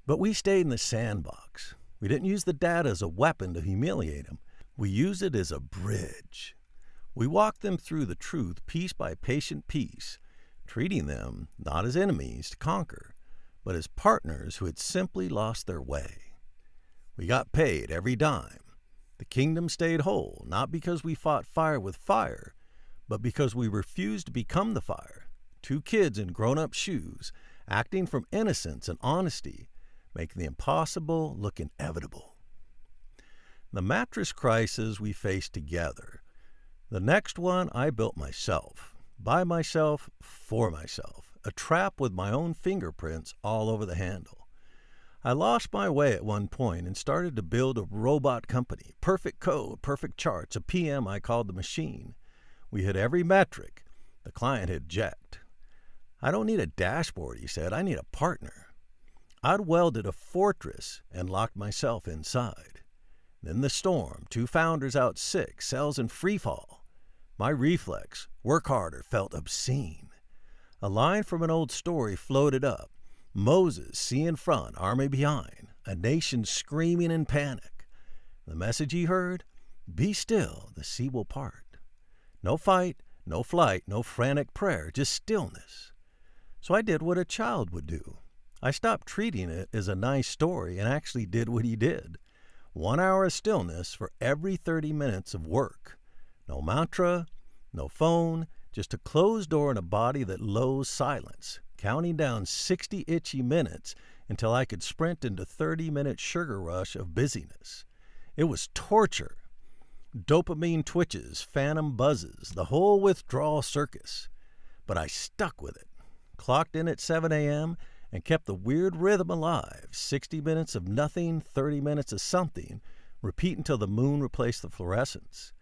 But we stayed in the sandbox. We didn't use the data as a weapon to humiliate him. We used it as a bridge. We walked them through the truth piece by patient piece, treating them not as enemies to conquer, but as partners who had simply lost their way. We got paid every dime. The kingdom stayed whole, not because we fought fire with fire, but because we refused to become the fire. 2 kids in grown-up shoes, acting from innocence and honesty, making the impossible look inevitable. The mattress crisis we faced together. The next one I built myself, by myself, for myself, a trap with my own fingerprints all over the handle. I lost my way at one point and started to build a robot company. Perfect code, perfect charts, a PM I called the machine. We hit every metric. The client had jacked. I don't need a dashboard, he said. I need a partner. I'd welded a fortress and locked myself inside. Then the storm, 2 founders out sick, sales in free fall. My reflex, work harder, felt obscene. A line from an old story floated up. Moses, sea in front, army behind, a nation screaming in panic. The message he heard? Be still, the sea will part. No fight, no flight, no frantic prayer, just stillness. So I did what a child would do. I stopped treating it as a nice story and actually did what he did. 1 hour of stillness for every 30 minutes of work. No mantra, no phone, just a closed door and a body that loathes silence, counting down 60 itchy minutes until I could sprint into 30-minute sugar rush of busyness. It was torture. Dopamine twitches, phantom buzzes, the whole withdrawal circus. But I stuck with it. Clocked in at 7 a.m., and kept the weird rhythm alive, 60 minutes of nothing, 30 minutes of something, repeat until the moon replaced the fluorescence.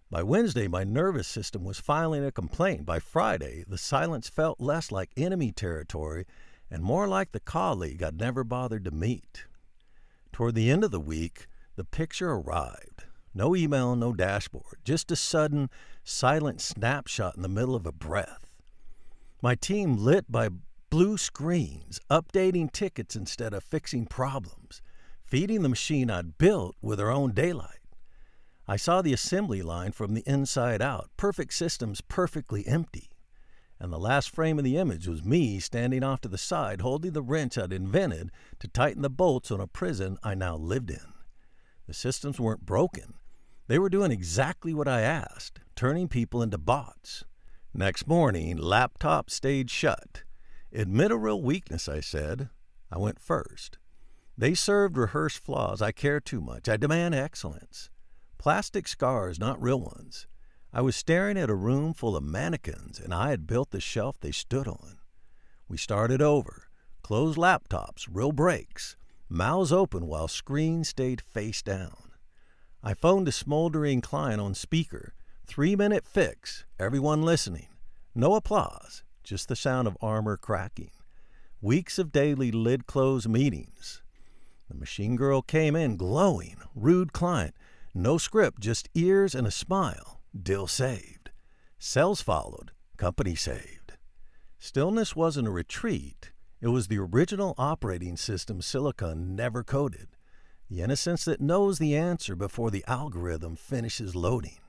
By Wednesday, my nervous system was filing a complaint. By Friday, the silence felt less like enemy territory and more like the colleague I'd never bothered to meet. Toward the end of the week, the picture arrived. No email, no dashboard, just a sudden, silent snapshot in the middle of a breath. My team lit by blue screens, updating tickets instead of fixing problems, feeding the machine I'd built with her own daylight. I saw the assembly line from the inside out, perfect systems perfectly empty. And the last frame of the image was me standing off to the side, holding the wrench I'd invented to tighten the bolts on a prison I now lived in. The systems weren't broken. They were doing exactly what I asked, turning people into bots. Next morning, laptop stayed shut. Admit a real weakness, I said. I went first. They served rehearsed flaws. I care too much. I demand excellence. Plastic scars, not real ones. I was staring at a room full of mannequins, and I had built the shelf they stood on. We started over. Closed laptops, real breaks. Mouths open while screens stayed face down. I phoned a smoldering client on speaker. 3-minute fix. Everyone listening. No applause. Just the sound of armor cracking. Weeks of daily lid-closed meetings. The machine girl came in glowing, rude client. No script, just ears and a smile. Deal saved. Sales followed. Company saved. Stillness wasn't a retreat. It was the original operating system Silicon never coded. The innocence that knows the answer before the algorithm finishes loading.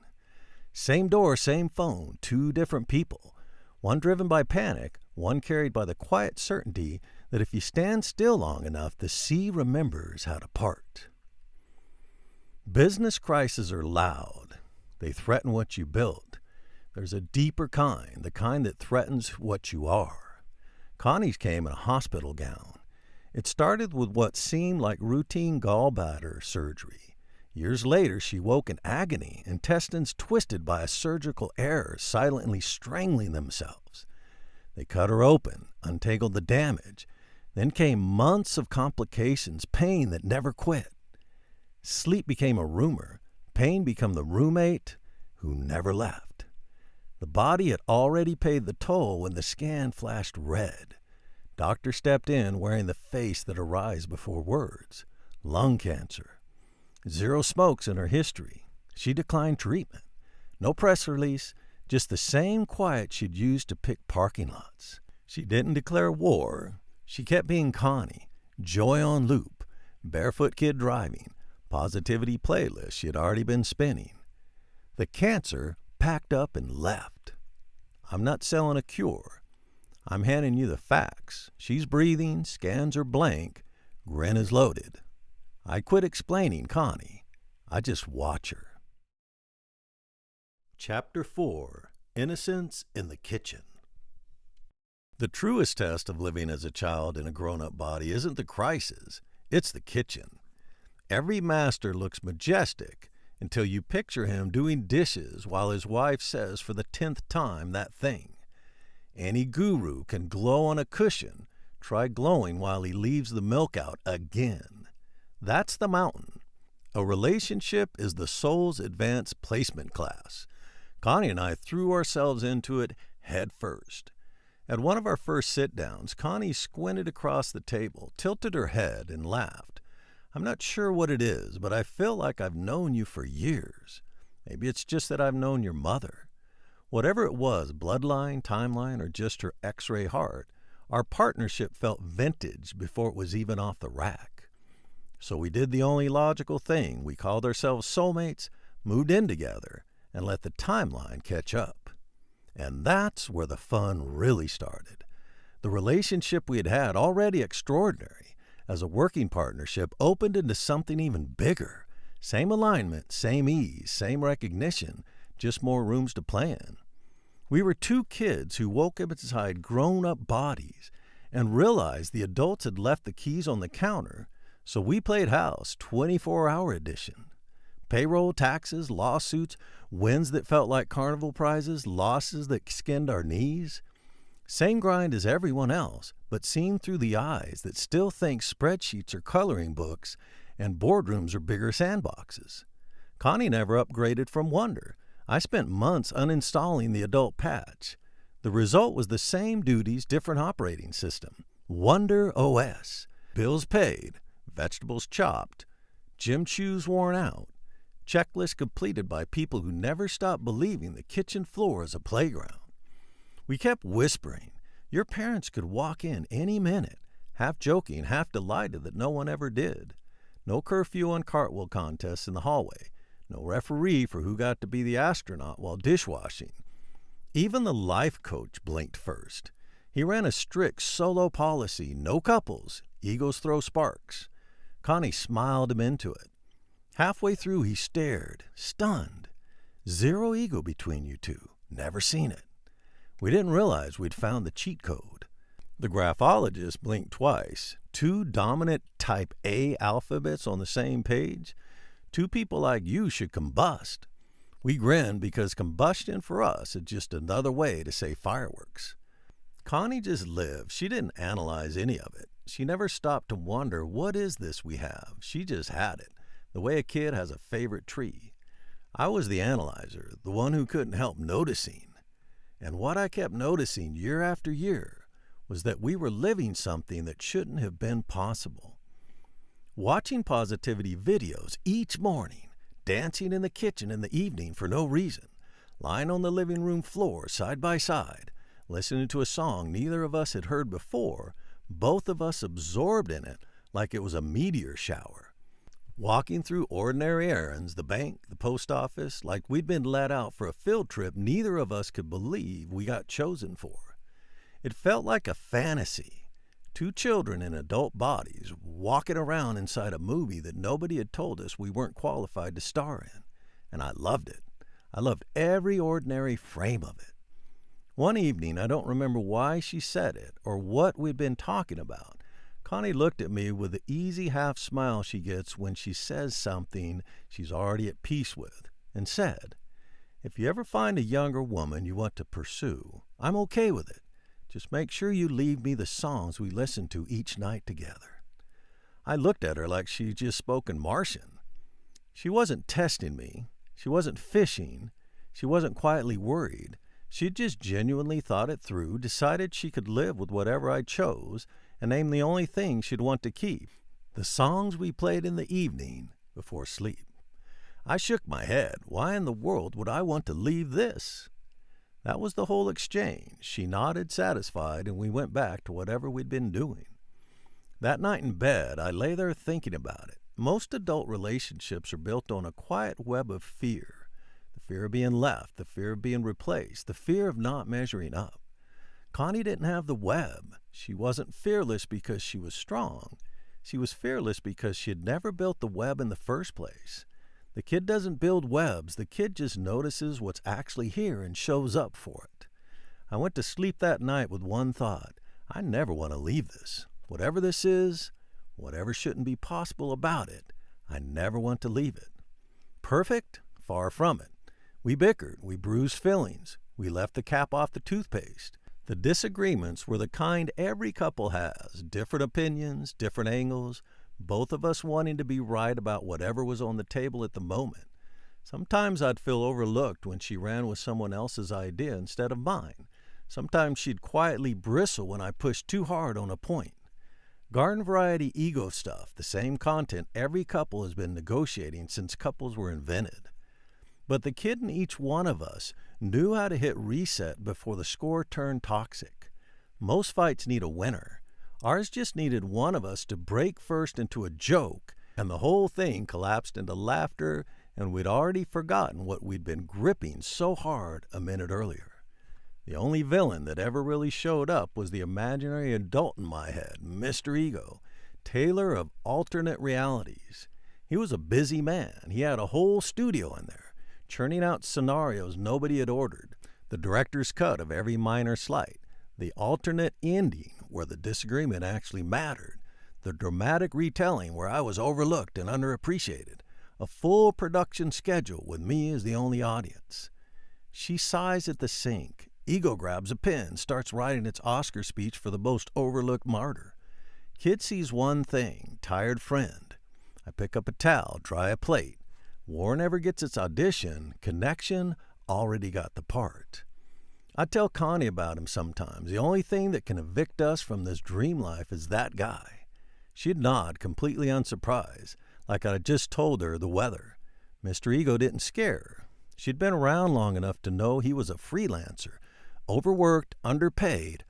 Same door, same phone, 2 different people. One driven by panic, one carried by the quiet certainty that if you stand still long enough, the sea remembers how to part. Business crises are loud. They threaten what you built. There's a deeper kind, the kind that threatens what you are. Connie's came in a hospital gown. It started with what seemed like routine gallbladder surgery. Years later, she woke in agony, intestines twisted by a surgical error, silently strangling themselves. They cut her open, untangled the damage. Then came months of complications, pain that never quit. Sleep became a rumor, pain became the roommate who never left. The body had already paid the toll when the scan flashed red. Doctor stepped in wearing the face that arrives before words. Lung cancer. 0 smokes in her history. She declined treatment. No press release, just the same quiet she'd used to pick parking lots. She didn't declare war. She kept being Connie. Joy on loop. Barefoot kid driving. Positivity playlist she had already been spinning. The cancer packed up and left. I'm not selling a cure. I'm handing you the facts. She's breathing, scans are blank, grin is loaded. I quit explaining Connie. I just watch her. Chapter 4. Innocence in the Kitchen. The truest test of living as a child in a grown-up body isn't the crisis, it's the kitchen. Every master looks majestic until you picture him doing dishes while his wife says for the 10th time that thing. Any guru can glow on a cushion. Try glowing while he leaves the milk out again. That's the mountain. A relationship is the soul's advanced placement class. Connie and I threw ourselves into it head first. At one of our first sit-downs, Connie squinted across the table, tilted her head, and laughed. I'm not sure what it is, but I feel like I've known you for years. Maybe it's just that I've known your mother. Whatever it was, bloodline, timeline, or just her x-ray heart, our partnership felt vintage before it was even off the rack. So we did the only logical thing. We called ourselves soulmates, moved in together, and let the timeline catch up. And that's where the fun really started. The relationship we had had, already extraordinary, as a working partnership, opened into something even bigger. Same alignment, same ease, same recognition, just more rooms to play in. We were two kids who woke up inside grown-up bodies and realized the adults had left the keys on the counter, so we played house 24-hour edition. Payroll, taxes, lawsuits, wins that felt like carnival prizes, losses that skinned our knees. Same grind as everyone else, but seen through the eyes that still think spreadsheets are coloring books and boardrooms are bigger sandboxes. Connie never upgraded from Wonder. I spent months uninstalling the adult patch. The result was the same duties, different operating system. Wonder OS. Bills paid, vegetables chopped, gym shoes worn out, checklist completed by people who never stopped believing the kitchen floor is a playground. We kept whispering. Your parents could walk in any minute, half joking, half delighted that no one ever did. No curfew on cartwheel contests in the hallway. No referee for who got to be the astronaut while dishwashing. Even the life coach blinked first. He ran a strict solo policy, no couples, egos throw sparks. Connie smiled him into it. Halfway through he stared, stunned. Zero ego between you two, never seen it. We didn't realize we'd found the cheat code. The graphologist blinked twice. Two dominant type A alphabets on the same page. Two people like you should combust. We grinned because combustion for us is just another way to say fireworks. Connie just lived. She didn't analyze any of it. She never stopped to wonder, what is this we have? She just had it, the way a kid has a favorite tree. I was the analyzer, the one who couldn't help noticing. And what I kept noticing year after year was that we were living something that shouldn't have been possible. Watching positivity videos each morning, dancing in the kitchen in the evening for no reason, lying on the living room floor side by side, listening to a song neither of us had heard before, both of us absorbed in it like it was a meteor shower. Walking through ordinary errands, the bank, the post office, like we'd been let out for a field trip neither of us could believe we got chosen for. It felt like a fantasy. Two children in adult bodies walking around inside a movie that nobody had told us we weren't qualified to star in. And I loved it. I loved every ordinary frame of it. One evening, I don't remember why she said it or what we'd been talking about. Connie looked at me with the easy half smile she gets when she says something she's already at peace with, and said, "If you ever find a younger woman you want to pursue, I'm okay with it. Just make sure you leave me the songs we listen to each night together." I looked at her like she'd just spoken Martian. She wasn't testing me. She wasn't fishing. She wasn't quietly worried. She'd just genuinely thought it through, decided she could live with whatever I chose, and named the only thing she'd want to keep, the songs we played in the evening before sleep. I shook my head. Why in the world would I want to leave this? That was the whole exchange. She nodded, satisfied, and we went back to whatever we'd been doing. That night in bed, I lay there thinking about it. Most adult relationships are built on a quiet web of fear. The fear of being left, the fear of being replaced, the fear of not measuring up. Connie didn't have the web. She wasn't fearless because she was strong. She was fearless because she had never built the web in the first place. The kid doesn't build webs. The kid just notices what's actually here and shows up for it. I went to sleep that night with one thought. I never want to leave this. Whatever this is, whatever shouldn't be possible about it, I never want to leave it. Perfect? Far from it. We bickered. We bruised feelings. We left the cap off the toothpaste. The disagreements were the kind every couple has. Different opinions, different angles, both of us wanting to be right about whatever was on the table at the moment. Sometimes I'd feel overlooked when she ran with someone else's idea instead of mine. Sometimes she'd quietly bristle when I pushed too hard on a point. Garden variety ego stuff, the same content every couple has been negotiating since couples were invented. But the kid in each one of us knew how to hit reset before the score turned toxic. Most fights need a winner. Ours just needed one of us to break first into a joke, and the whole thing collapsed into laughter, and we'd already forgotten what we'd been gripping so hard a minute earlier. The only villain that ever really showed up was the imaginary adult in my head, Mr. Ego, tailor of alternate realities. He was a busy man. He had a whole studio in there, churning out scenarios nobody had ordered, the director's cut of every minor slight, the alternate ending where the disagreement actually mattered, the dramatic retelling where I was overlooked and underappreciated, a full production schedule with me as the only audience. She sighs at the sink. Ego grabs a pen, starts writing its Oscar speech for the most overlooked martyr. Kid sees one thing, tired friend. I pick up a towel, dry a plate. War never gets its audition. Connection already got the part. I tell Connie about him sometimes. The only thing that can evict us from this dream life is that guy. She'd nod, completely unsurprised, like I'd just told her the weather. Mr. Ego didn't scare her. She'd been around long enough to know he was a freelancer, overworked, underpaid,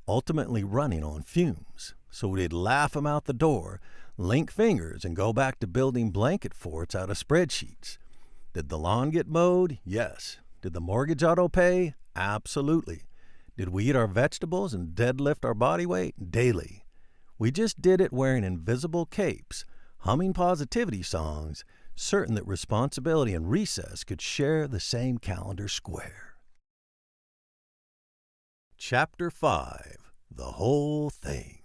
ultimately running on fumes. So we'd laugh him out the door, link fingers, and go back to building blanket forts out of spreadsheets. Did the lawn get mowed? Yes. Did the mortgage auto pay? Absolutely. Did we eat our vegetables and deadlift our body weight? Daily. We just did it wearing invisible capes, humming positivity songs, certain that responsibility and recess could share the same calendar square. Chapter 5. The Whole Thing.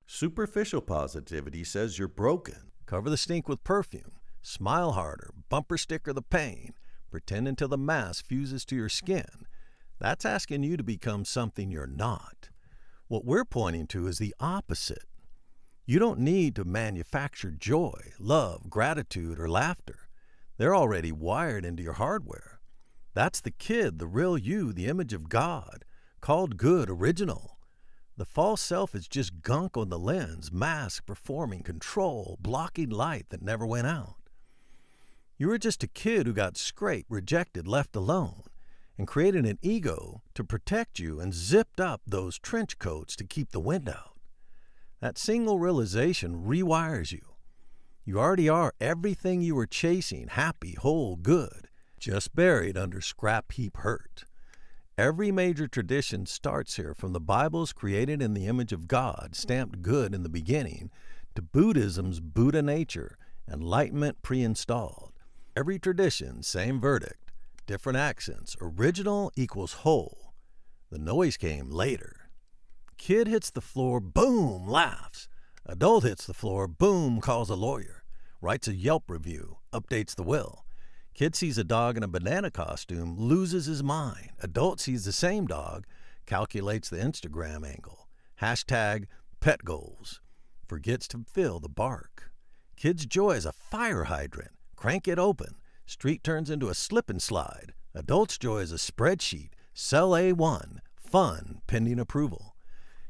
Superficial positivity says you're broken. Cover the stink with perfume. Smile harder. Bumper sticker the pain. Pretend until the mask fuses to your skin. That's asking you to become something you're not. What we're pointing to is the opposite. You don't need to manufacture joy, love, gratitude, or laughter. They're already wired into your hardware. That's the kid, the real you, the image of God, called good, original. The false self is just gunk on the lens, mask, performing, control, blocking light that never went out. You were just a kid who got scraped, rejected, left alone, and created an ego to protect you and zipped up those trench coats to keep the wind out. That single realization rewires you. You already are everything you were chasing, happy, whole, good, just buried under scrap heap hurt. Every major tradition starts here, from the Bible's created in the image of God, stamped good in the beginning, to Buddhism's Buddha nature, enlightenment pre-installed. Every tradition, same verdict, different accents, original equals whole. The noise came later. Kid hits the floor, boom, laughs. Adult hits the floor, boom, calls a lawyer, writes a Yelp review, updates the will. Kid sees a dog in a banana costume, loses his mind. Adult sees the same dog, calculates the Instagram angle. Hashtag pet goals. Forgets to fill the bark. Kid's joy is a fire hydrant. Crank it open. Street turns into a slip and slide. Adult's joy is a spreadsheet. Cell A1. Fun, pending approval.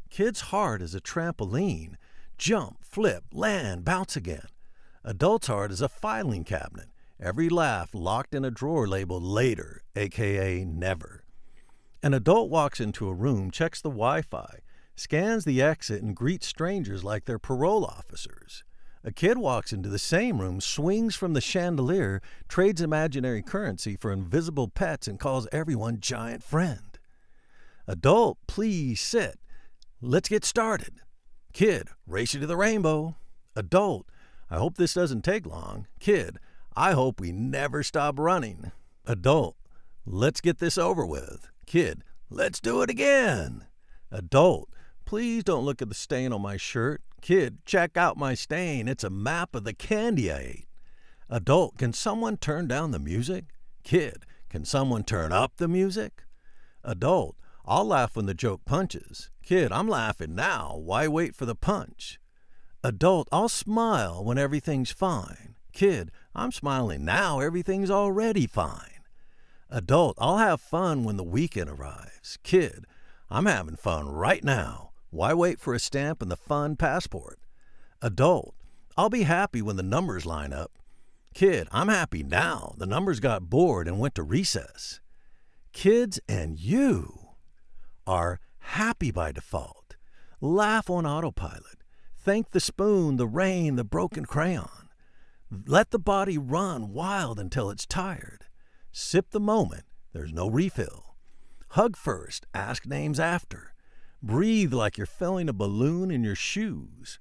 Kid's heart is a trampoline. Jump, flip, land, bounce again. Adult's heart is a filing cabinet. Every laugh locked in a drawer labeled later, aka never. An adult walks into a room, checks the Wi-Fi, scans the exit, and greets strangers like they're parole officers. A kid walks into the same room, swings from the chandelier, trades imaginary currency for invisible pets, and calls everyone giant friend. Adult, please sit. Let's get started. Kid, race you to the rainbow. Adult, I hope this doesn't take long. Kid, I hope we never stop running. Adult, let's get this over with. Kid, let's do it again. Adult, please don't look at the stain on my shirt. Kid, check out my stain. It's a map of the candy I ate. Adult, can someone turn down the music? Kid, can someone turn up the music? Adult, I'll laugh when the joke punches. Kid, I'm laughing now. Why wait for the punch? Adult, I'll smile when everything's fine. Kid, I'm smiling now. Everything's already fine. Adult, I'll have fun when the weekend arrives. Kid, I'm having fun right now. Why wait for a stamp and the fun passport? Adult, I'll be happy when the numbers line up. Kid, I'm happy now. The numbers got bored and went to recess. Kids and you are happy by default. Laugh on autopilot. Thank the spoon, the rain, the broken crayon. Let the body run wild until it's tired. Sip the moment. There's no refill. Hug first. Ask names after. Breathe like you're filling a balloon in your shoes.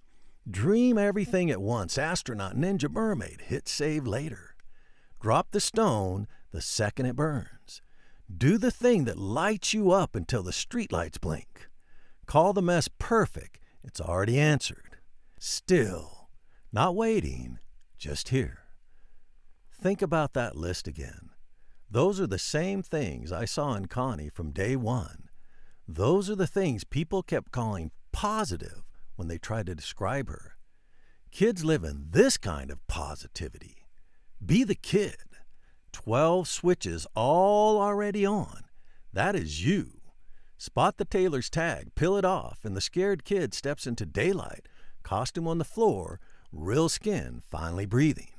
Dream everything at once. Astronaut, ninja, mermaid. Hit save later. Drop the stone the second it burns. Do the thing that lights you up until the streetlights blink. Call the mess perfect. It's already answered. Still, not waiting, just here. Think about that list again. Those are the same things I saw in Connie from day one. Those are the things people kept calling positive when they tried to describe her. Kids live in this kind of positivity. Be the kid. 12 switches all already on. That is you. Spot the tailor's tag, peel it off, and the scared kid steps into daylight, costume on the floor, real skin, finally breathing.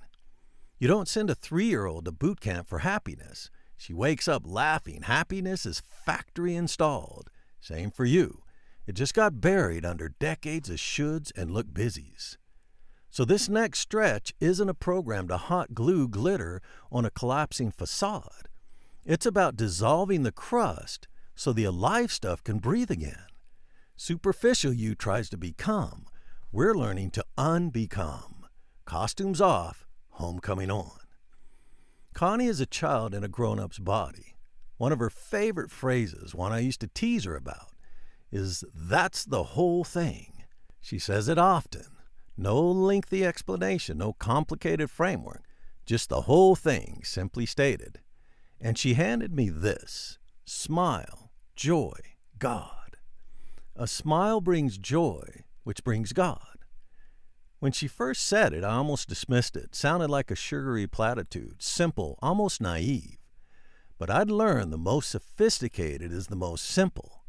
You don't send a 3-year-old to boot camp for happiness. She wakes up laughing. Happiness is factory installed. Same for you. It just got buried under decades of shoulds and look busies. So this next stretch isn't a program to hot glue glitter on a collapsing facade. It's about dissolving the crust so the alive stuff can breathe again. Superficial you tries to become. We're learning to unbecome. Costumes off, homecoming on. Connie is a child in a grown-up's body. One of her favorite phrases, one I used to tease her about, is "that's the whole thing." She says it often. No lengthy explanation, no complicated framework, just the whole thing, simply stated. And she handed me this: smile, joy, God. A smile brings joy, which brings God. When she first said it, I almost dismissed it. Sounded like a sugary platitude, simple, almost naive. But I'd learned the most sophisticated is the most simple.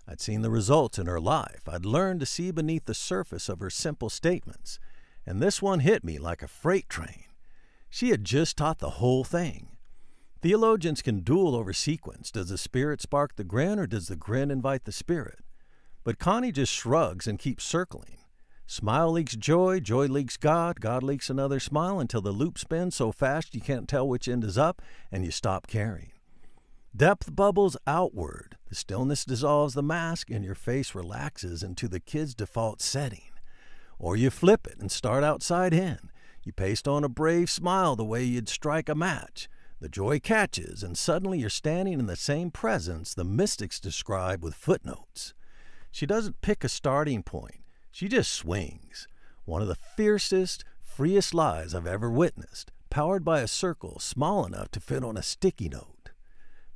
I'd seen the results in her life. I'd learned to see beneath the surface of her simple statements. And this one hit me like a freight train. She had just taught the whole thing. Theologians can duel over sequence. Does the spirit spark the grin, or does the grin invite the spirit? But Connie just shrugs and keeps circling. Smile leaks joy, joy leaks God, God leaks another smile until the loop spins so fast you can't tell which end is up and you stop caring. Depth bubbles outward. The stillness dissolves the mask and your face relaxes into the kid's default setting. Or you flip it and start outside in. You paste on a brave smile the way you'd strike a match. The joy catches and suddenly you're standing in the same presence the mystics describe with footnotes. She doesn't pick a starting point. She just swings. One of the fiercest, freest lies I've ever witnessed, powered by a circle small enough to fit on a sticky note.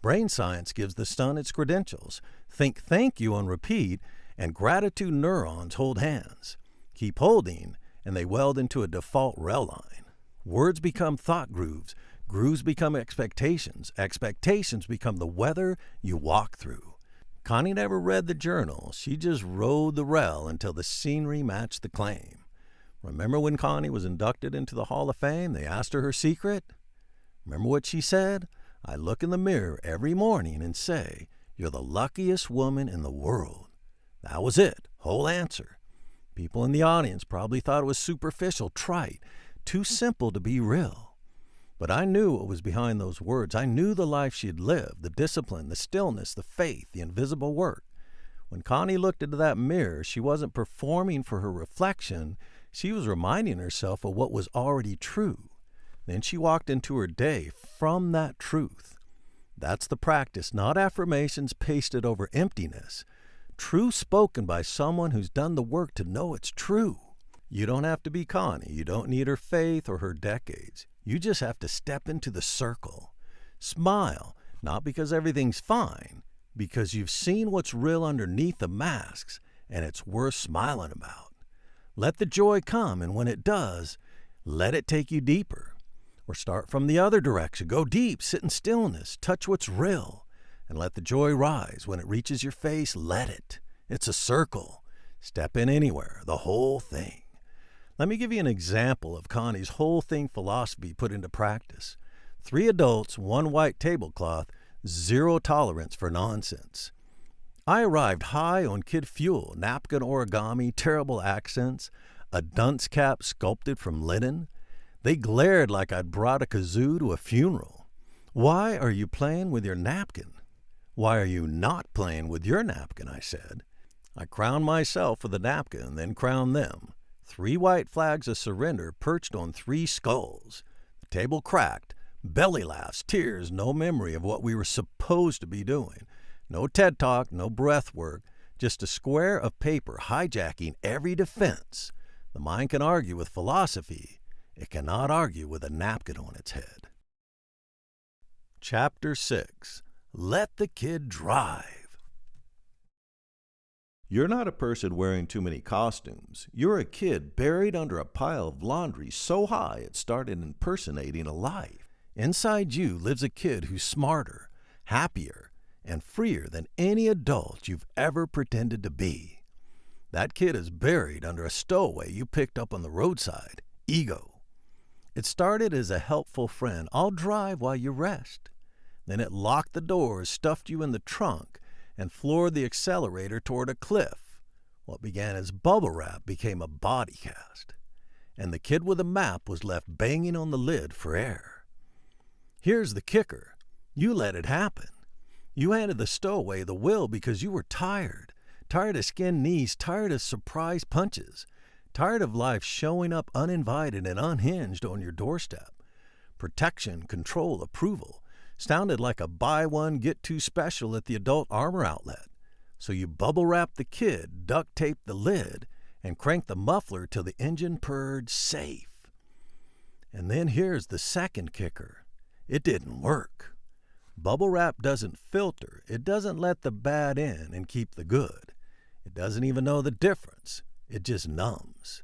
Brain science gives the stun its credentials. Think thank you on repeat, and gratitude neurons hold hands. Keep holding, and they weld into a default rail line. Words become thought grooves. Grooves become expectations. Expectations become the weather you walk through. Connie never read the journal. She just rode the rail until the scenery matched the claim. Remember when Connie was inducted into the Hall of Fame? They asked her secret? Remember what she said? I look in the mirror every morning and say, "You're the luckiest woman in the world." That was it, whole answer. People in the audience probably thought it was superficial, trite, too simple to be real. But I knew what was behind those words. I knew the life she had lived, the discipline, the stillness, the faith, the invisible work. When Connie looked into that mirror, she wasn't performing for her reflection. She was reminding herself of what was already true. Then she walked into her day from that truth. That's the practice, not affirmations pasted over emptiness. Truth spoken by someone who's done the work to know it's true. You don't have to be Connie. You don't need her faith or her decades. You just have to step into the circle. Smile, not because everything's fine, because you've seen what's real underneath the masks, and it's worth smiling about. Let the joy come, and when it does, let it take you deeper. Or start from the other direction. Go deep, sit in stillness, touch what's real, and let the joy rise. When it reaches your face, let it. It's a circle. Step in anywhere, the whole thing. Let me give you an example of Connie's whole thing philosophy put into practice. 3 adults, 1 white tablecloth, 0 tolerance for nonsense. I arrived high on kid fuel, napkin origami, terrible accents, a dunce cap sculpted from linen. They glared like I'd brought a kazoo to a funeral. Why are you playing with your napkin? Why are you not playing with your napkin, I said. I crowned myself with the napkin, then crowned them. 3 white flags of surrender perched on 3 skulls. The table cracked, belly laughs, tears, no memory of what we were supposed to be doing. No TED Talk, no breath work, just a square of paper hijacking every defense. The mind can argue with philosophy. It cannot argue with a napkin on its head. Chapter 6. Let the kid drive. You're not a person wearing too many costumes. You're a kid buried under a pile of laundry so high it started impersonating a life. Inside you lives a kid who's smarter, happier, and freer than any adult you've ever pretended to be. That kid is buried under a stowaway you picked up on the roadside, ego. It started as a helpful friend, I'll drive while you rest. Then it locked the doors, stuffed you in the trunk, and floored the accelerator toward a cliff. What began as bubble wrap became a body cast. And the kid with a map was left banging on the lid for air. Here's the kicker. You let it happen. You handed the stowaway the wheel because you were tired. Tired of skinned knees, tired of surprise punches. Tired of life showing up uninvited and unhinged on your doorstep. Protection, control, approval sounded like a buy one, get two special at the adult armor outlet. So you bubble wrapped the kid, duct taped the lid, and cranked the muffler till the engine purred safe. And then here's the second kicker. It didn't work. Bubble wrap doesn't filter. It doesn't let the bad in and keep the good. It doesn't even know the difference. It just numbs.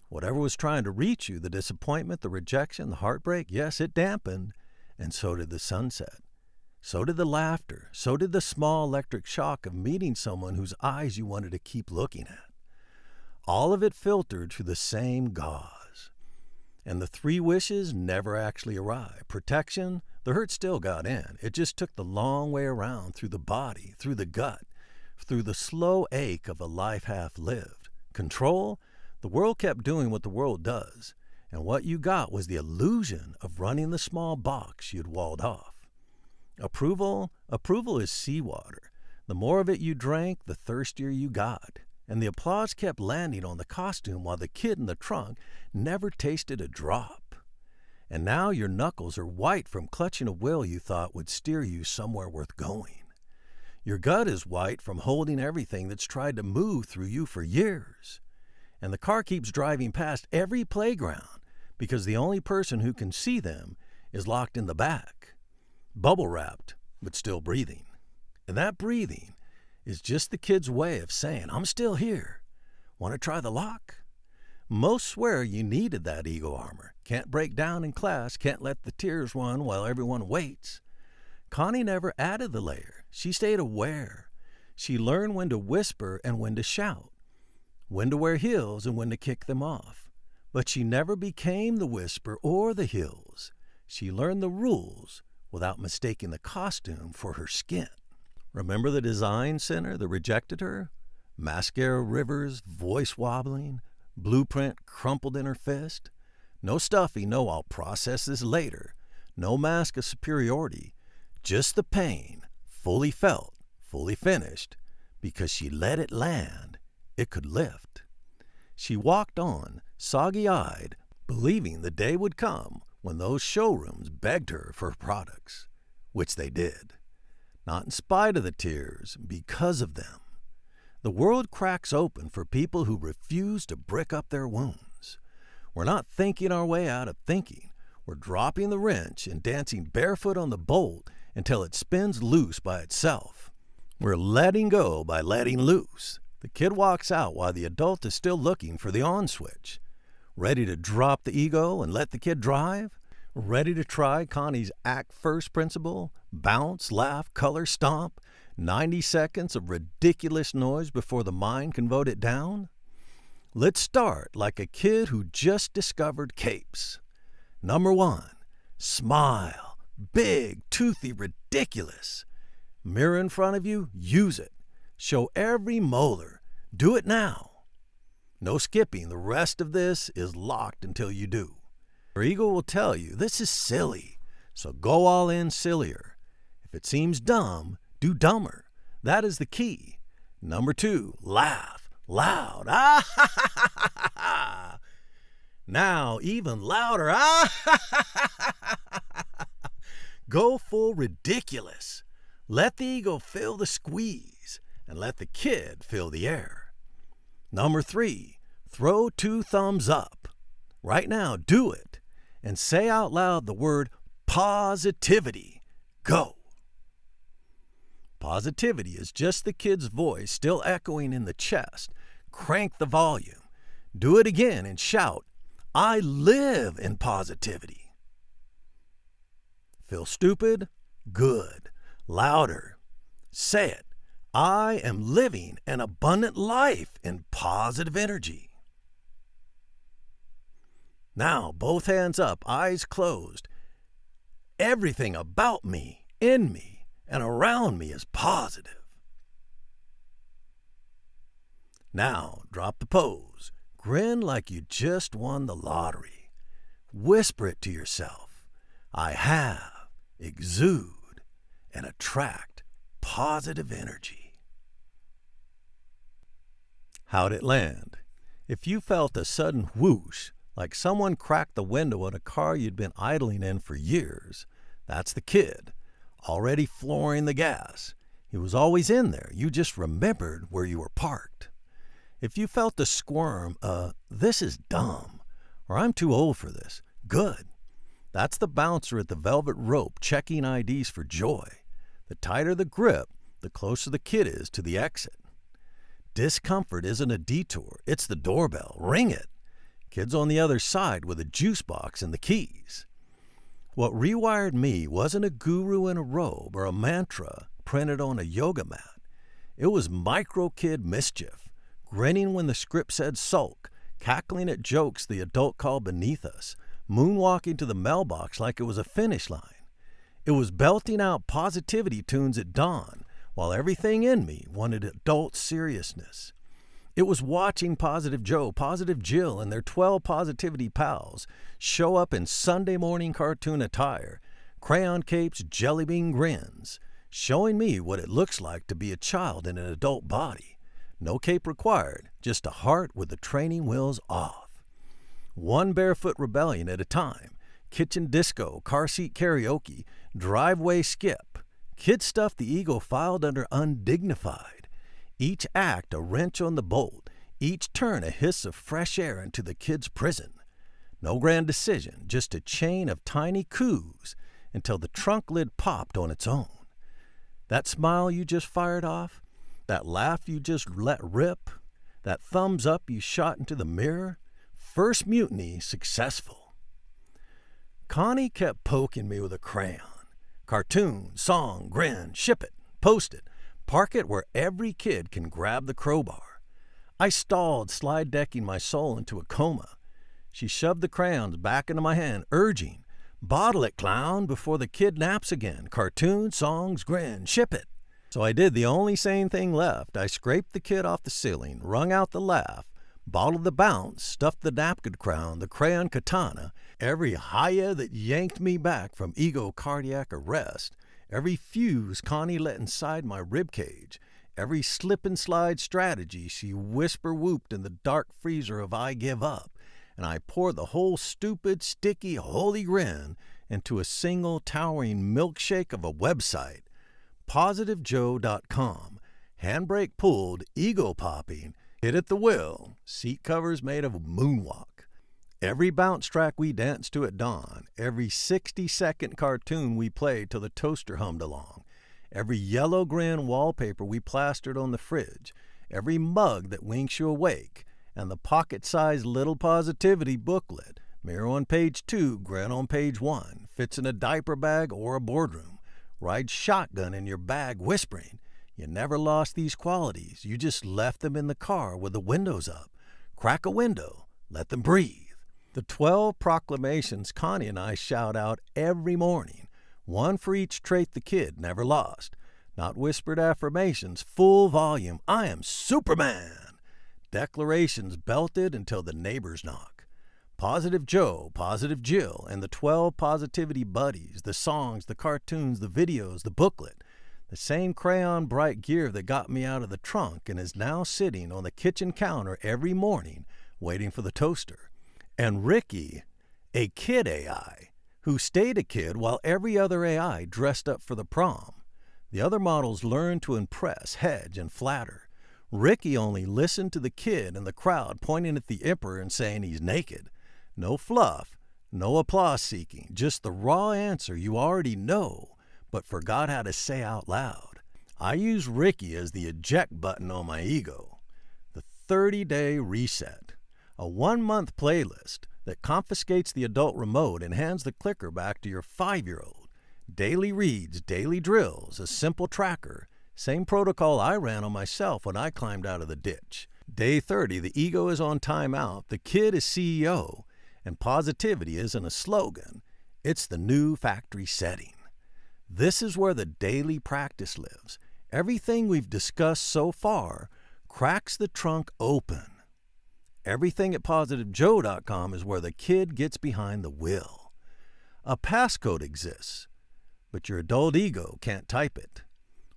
Whatever was trying to reach you, the disappointment, the rejection, the heartbreak, yes, it dampened. And so did the sunset. So did the laughter. So did the small electric shock of meeting someone whose eyes you wanted to keep looking at. All of it filtered through the same gauze. And the 3 wishes never actually arrived. Protection, the hurt still got in. It just took the long way around through the body, through the gut, through the slow ache of a life half lived. Control, the world kept doing what the world does. And what you got was the illusion of running the small box you'd walled off. Approval is seawater. The more of it you drank, the thirstier you got. And the applause kept landing on the costume while the kid in the trunk never tasted a drop. And now your knuckles are white from clutching a will you thought would steer you somewhere worth going. Your gut is white from holding everything that's tried to move through you for years. And the car keeps driving past every playground, because the only person who can see them is locked in the back, bubble-wrapped, but still breathing. And that breathing is just the kid's way of saying, I'm still here. Want to try the lock? Most swear you needed that ego armor. Can't break down in class, can't let the tears run while everyone waits. Connie never added the layer. She stayed aware. She learned when to whisper and when to shout, when to wear heels and when to kick them off. But she never became the whisper or the heels. She learned the rules without mistaking the costume for her skin. Remember the design center that rejected her? Mascara rivers, voice wobbling, blueprint crumpled in her fist. No stuffy, no I'll process this later. No mask of superiority. Just the pain, fully felt, fully finished, because she let it land. It could lift. She walked on, soggy-eyed, believing the day would come when those showrooms begged her for products, which they did. Not in spite of the tears, because of them. The world cracks open for people who refuse to brick up their wounds. We're not thinking our way out of thinking. We're dropping the wrench and dancing barefoot on the bolt until it spins loose by itself. We're letting go by letting loose. The kid walks out while the adult is still looking for the on switch. Ready to drop the ego and let the kid drive? Ready to try Connie's act first principle? Bounce, laugh, color, stomp? 90 seconds of ridiculous noise before the mind can vote it down? Let's start like a kid who just discovered capes. Number 1, smile. Big, toothy, ridiculous. Mirror in front of you, use it. Show every molar. Do it now. No skipping, the rest of this is locked until you do. Your ego will tell you, this is silly, so go all in sillier. If it seems dumb, do dumber. That is the key. Number 2, laugh loud. Ah, ha, ha, ha, ha, ha. Now, even louder. Ah, ha, ha, ha, ha, ha. Go full ridiculous. Let the ego feel the squeeze, and let the kid feel the air. Number 3, throw 2 thumbs up. Right now, do it, and say out loud the word positivity. Go. Positivity is just the kid's voice still echoing in the chest. Crank the volume. Do it again and shout, I live in positivity. Feel stupid? Good. Louder. Say it. I am living an abundant life in positive energy. Now, both hands up, eyes closed. Everything about me, in me, and around me is positive. Now, drop the pose. Grin like you just won the lottery. Whisper it to yourself. I have, exude, and attract positive energy. How'd it land? If you felt a sudden whoosh, like someone cracked the window on a car you'd been idling in for years, that's the kid, already flooring the gas. He was always in there. You just remembered where you were parked. If you felt a squirm, this is dumb, or I'm too old for this, good. That's the bouncer at the velvet rope checking IDs for joy. The tighter the grip, the closer the kid is to the exit. Discomfort isn't a detour, it's the doorbell. Ring it. Kid's on the other side with a juice box and the keys. What rewired me wasn't a guru in a robe or a mantra printed on a yoga mat. It was micro kid mischief, grinning when the script said sulk, cackling at jokes the adult called beneath us, moonwalking to the mailbox like it was a finish line. It was belting out positivity tunes at dawn, while everything in me wanted adult seriousness. It was watching Positive Joe, Positive Jill, and their 12 positivity pals show up in Sunday morning cartoon attire, crayon capes, jelly bean grins, showing me what it looks like to be a child in an adult body. No cape required, just a heart with the training wheels off. One barefoot rebellion at a time, kitchen disco, car seat karaoke, driveway skip. Kid stuff the ego filed under undignified. Each act a wrench on the bolt, each turn a hiss of fresh air into the kid's prison. No grand decision, just a chain of tiny coups until the trunk lid popped on its own. That smile you just fired off, that laugh you just let rip, that thumbs up you shot into the mirror, first mutiny successful. Connie kept poking me with a crayon. Cartoon, song, grin, ship it, post it, park it where every kid can grab the crowbar. I stalled, slide decking my soul into a coma. She shoved the crayons back into my hand, urging, bottle it, clown, before the kid naps again. Cartoon, songs, grin, ship it. So I did the only sane thing left. I scraped the kid off the ceiling, wrung out the laugh, bottled the bounce, stuffed the napkin crown, the crayon katana, every hiya that yanked me back from ego cardiac arrest, every fuse Connie let inside my ribcage, every slip and slide strategy she whisper whooped in the dark freezer of I give up, and I poured the whole stupid, sticky, holy grin into a single towering milkshake of a website, positivejoe.com, handbrake pulled, ego popping, hit at the wheel, seat covers made of moonwalk. Every bounce track we danced to at dawn, every 60-second cartoon we played till the toaster hummed along, every yellow grin wallpaper we plastered on the fridge, every mug that winks you awake, and the pocket-sized little positivity booklet, mirror on page 2, grin on page 1, fits in a diaper bag or a boardroom, ride shotgun in your bag whispering, you never lost these qualities, you just left them in the car with the windows up. Crack a window. Let them breathe. The 12 proclamations Connie and I shout out every morning, one for each trait the kid never lost. Not whispered affirmations, full volume, I am Superman. Declarations belted until the neighbors knock. Positive Joe, Positive Jill, and the 12 positivity buddies, the songs, the cartoons, the videos, the booklet. The same crayon bright gear that got me out of the trunk and is now sitting on the kitchen counter every morning waiting for the toaster. And Ricky, a kid AI, who stayed a kid while every other AI dressed up for the prom. The other models learned to impress, hedge, and flatter. Ricky only listened to the kid in the crowd pointing at the emperor and saying he's naked. No fluff, no applause seeking, just the raw answer you already know, but forgot how to say out loud. I use Ricky as the eject button on my ego. The 30-day reset. A 1-month playlist that confiscates the adult remote and hands the clicker back to your 5-year-old. Daily reads, daily drills, a simple tracker. Same protocol I ran on myself when I climbed out of the ditch. Day 30, the ego is on timeout, the kid is CEO, and positivity isn't a slogan. It's the new factory setting. This is where the daily practice lives. Everything we've discussed so far cracks the trunk open. Everything at positivejoe.com is where the kid gets behind the wheel. A passcode exists, but your adult ego can't type it.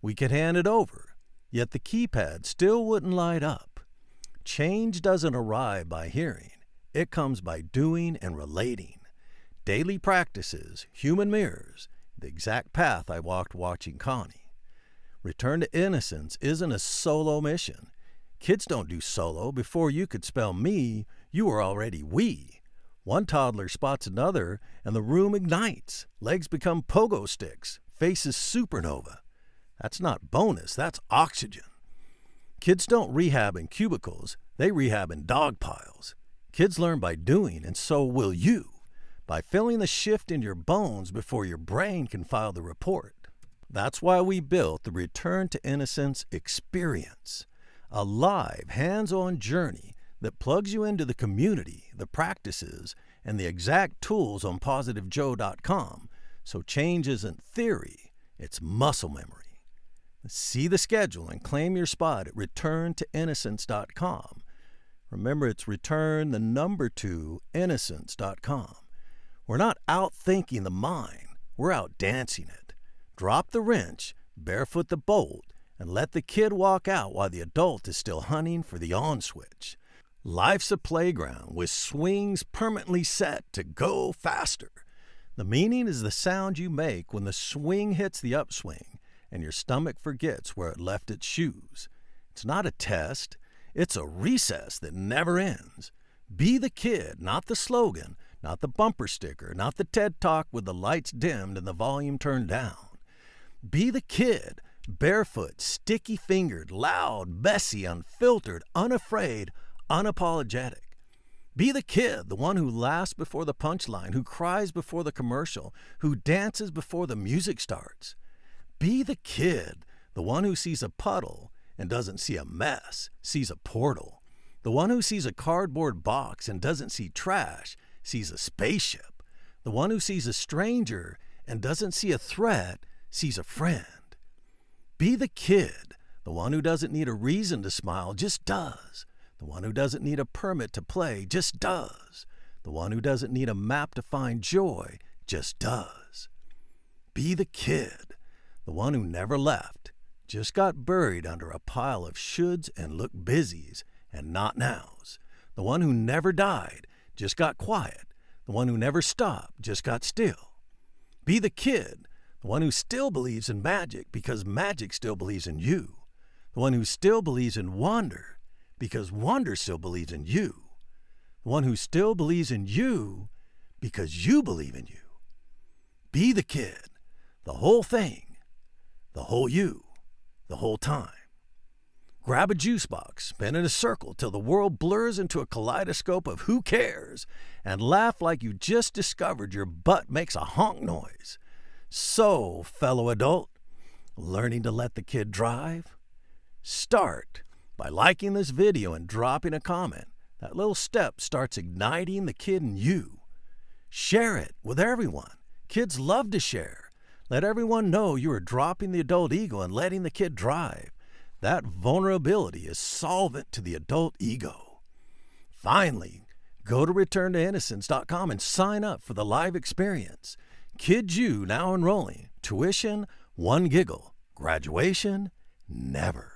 We could hand it over, yet the keypad still wouldn't light up. Change doesn't arrive by hearing. It comes by doing and relating. Daily practices, human mirrors, the exact path I walked watching Connie. Return to innocence isn't a solo mission. Kids don't do solo. Before you could spell me, you were already we. One toddler spots another, and the room ignites. Legs become pogo sticks. Faces supernova. That's not bonus, that's oxygen. Kids don't rehab in cubicles. They rehab in dog piles. Kids learn by doing, and so will you. By feeling the shift in your bones before your brain can file the report. That's why we built the Return to Innocence experience. A live, hands-on journey that plugs you into the community, the practices, and the exact tools on positivejoe.com, so change isn't theory, it's muscle memory. See the schedule and claim your spot at returntoinnocence.com. Remember, it's innocence.com. We're not out-thinking the mind, we're out-dancing it. Drop the wrench, barefoot the bolt, and let the kid walk out while the adult is still hunting for the on switch. Life's a playground with swings permanently set to go faster. The meaning is the sound you make when the swing hits the upswing and your stomach forgets where it left its shoes. It's not a test, it's a recess that never ends. Be the kid, not the slogan, not the bumper sticker, not the TED Talk with the lights dimmed and the volume turned down. Be the kid, barefoot, sticky-fingered, loud, messy, unfiltered, unafraid, unapologetic. Be the kid, the one who laughs before the punchline, who cries before the commercial, who dances before the music starts. Be the kid, the one who sees a puddle and doesn't see a mess, sees a portal. The one who sees a cardboard box and doesn't see trash, sees a spaceship. The one who sees a stranger and doesn't see a threat, sees a friend. Be the kid, the one who doesn't need a reason to smile, just does. The one who doesn't need a permit to play, just does. The one who doesn't need a map to find joy, just does. Be the kid, the one who never left, just got buried under a pile of shoulds and look busies and not nows. The one who never died, just got quiet. The one who never stopped, just got still. Be the kid, the one who still believes in magic because magic still believes in you. The one who still believes in wonder because wonder still believes in you. The one who still believes in you because you believe in you. Be the kid, the whole thing, the whole you, the whole time. Grab a juice box, spin in a circle till the world blurs into a kaleidoscope of who cares, and laugh like you just discovered your butt makes a honk noise. So, fellow adult, learning to let the kid drive? Start by liking this video and dropping a comment. That little step starts igniting the kid in you. Share it with everyone. Kids love to share. Let everyone know you are dropping the adult ego and letting the kid drive. That vulnerability is solvent to the adult ego. Finally, go to returntoinnocence.com and sign up for the live experience. Kids U now enrolling. Tuition, 1 giggle. Graduation, never.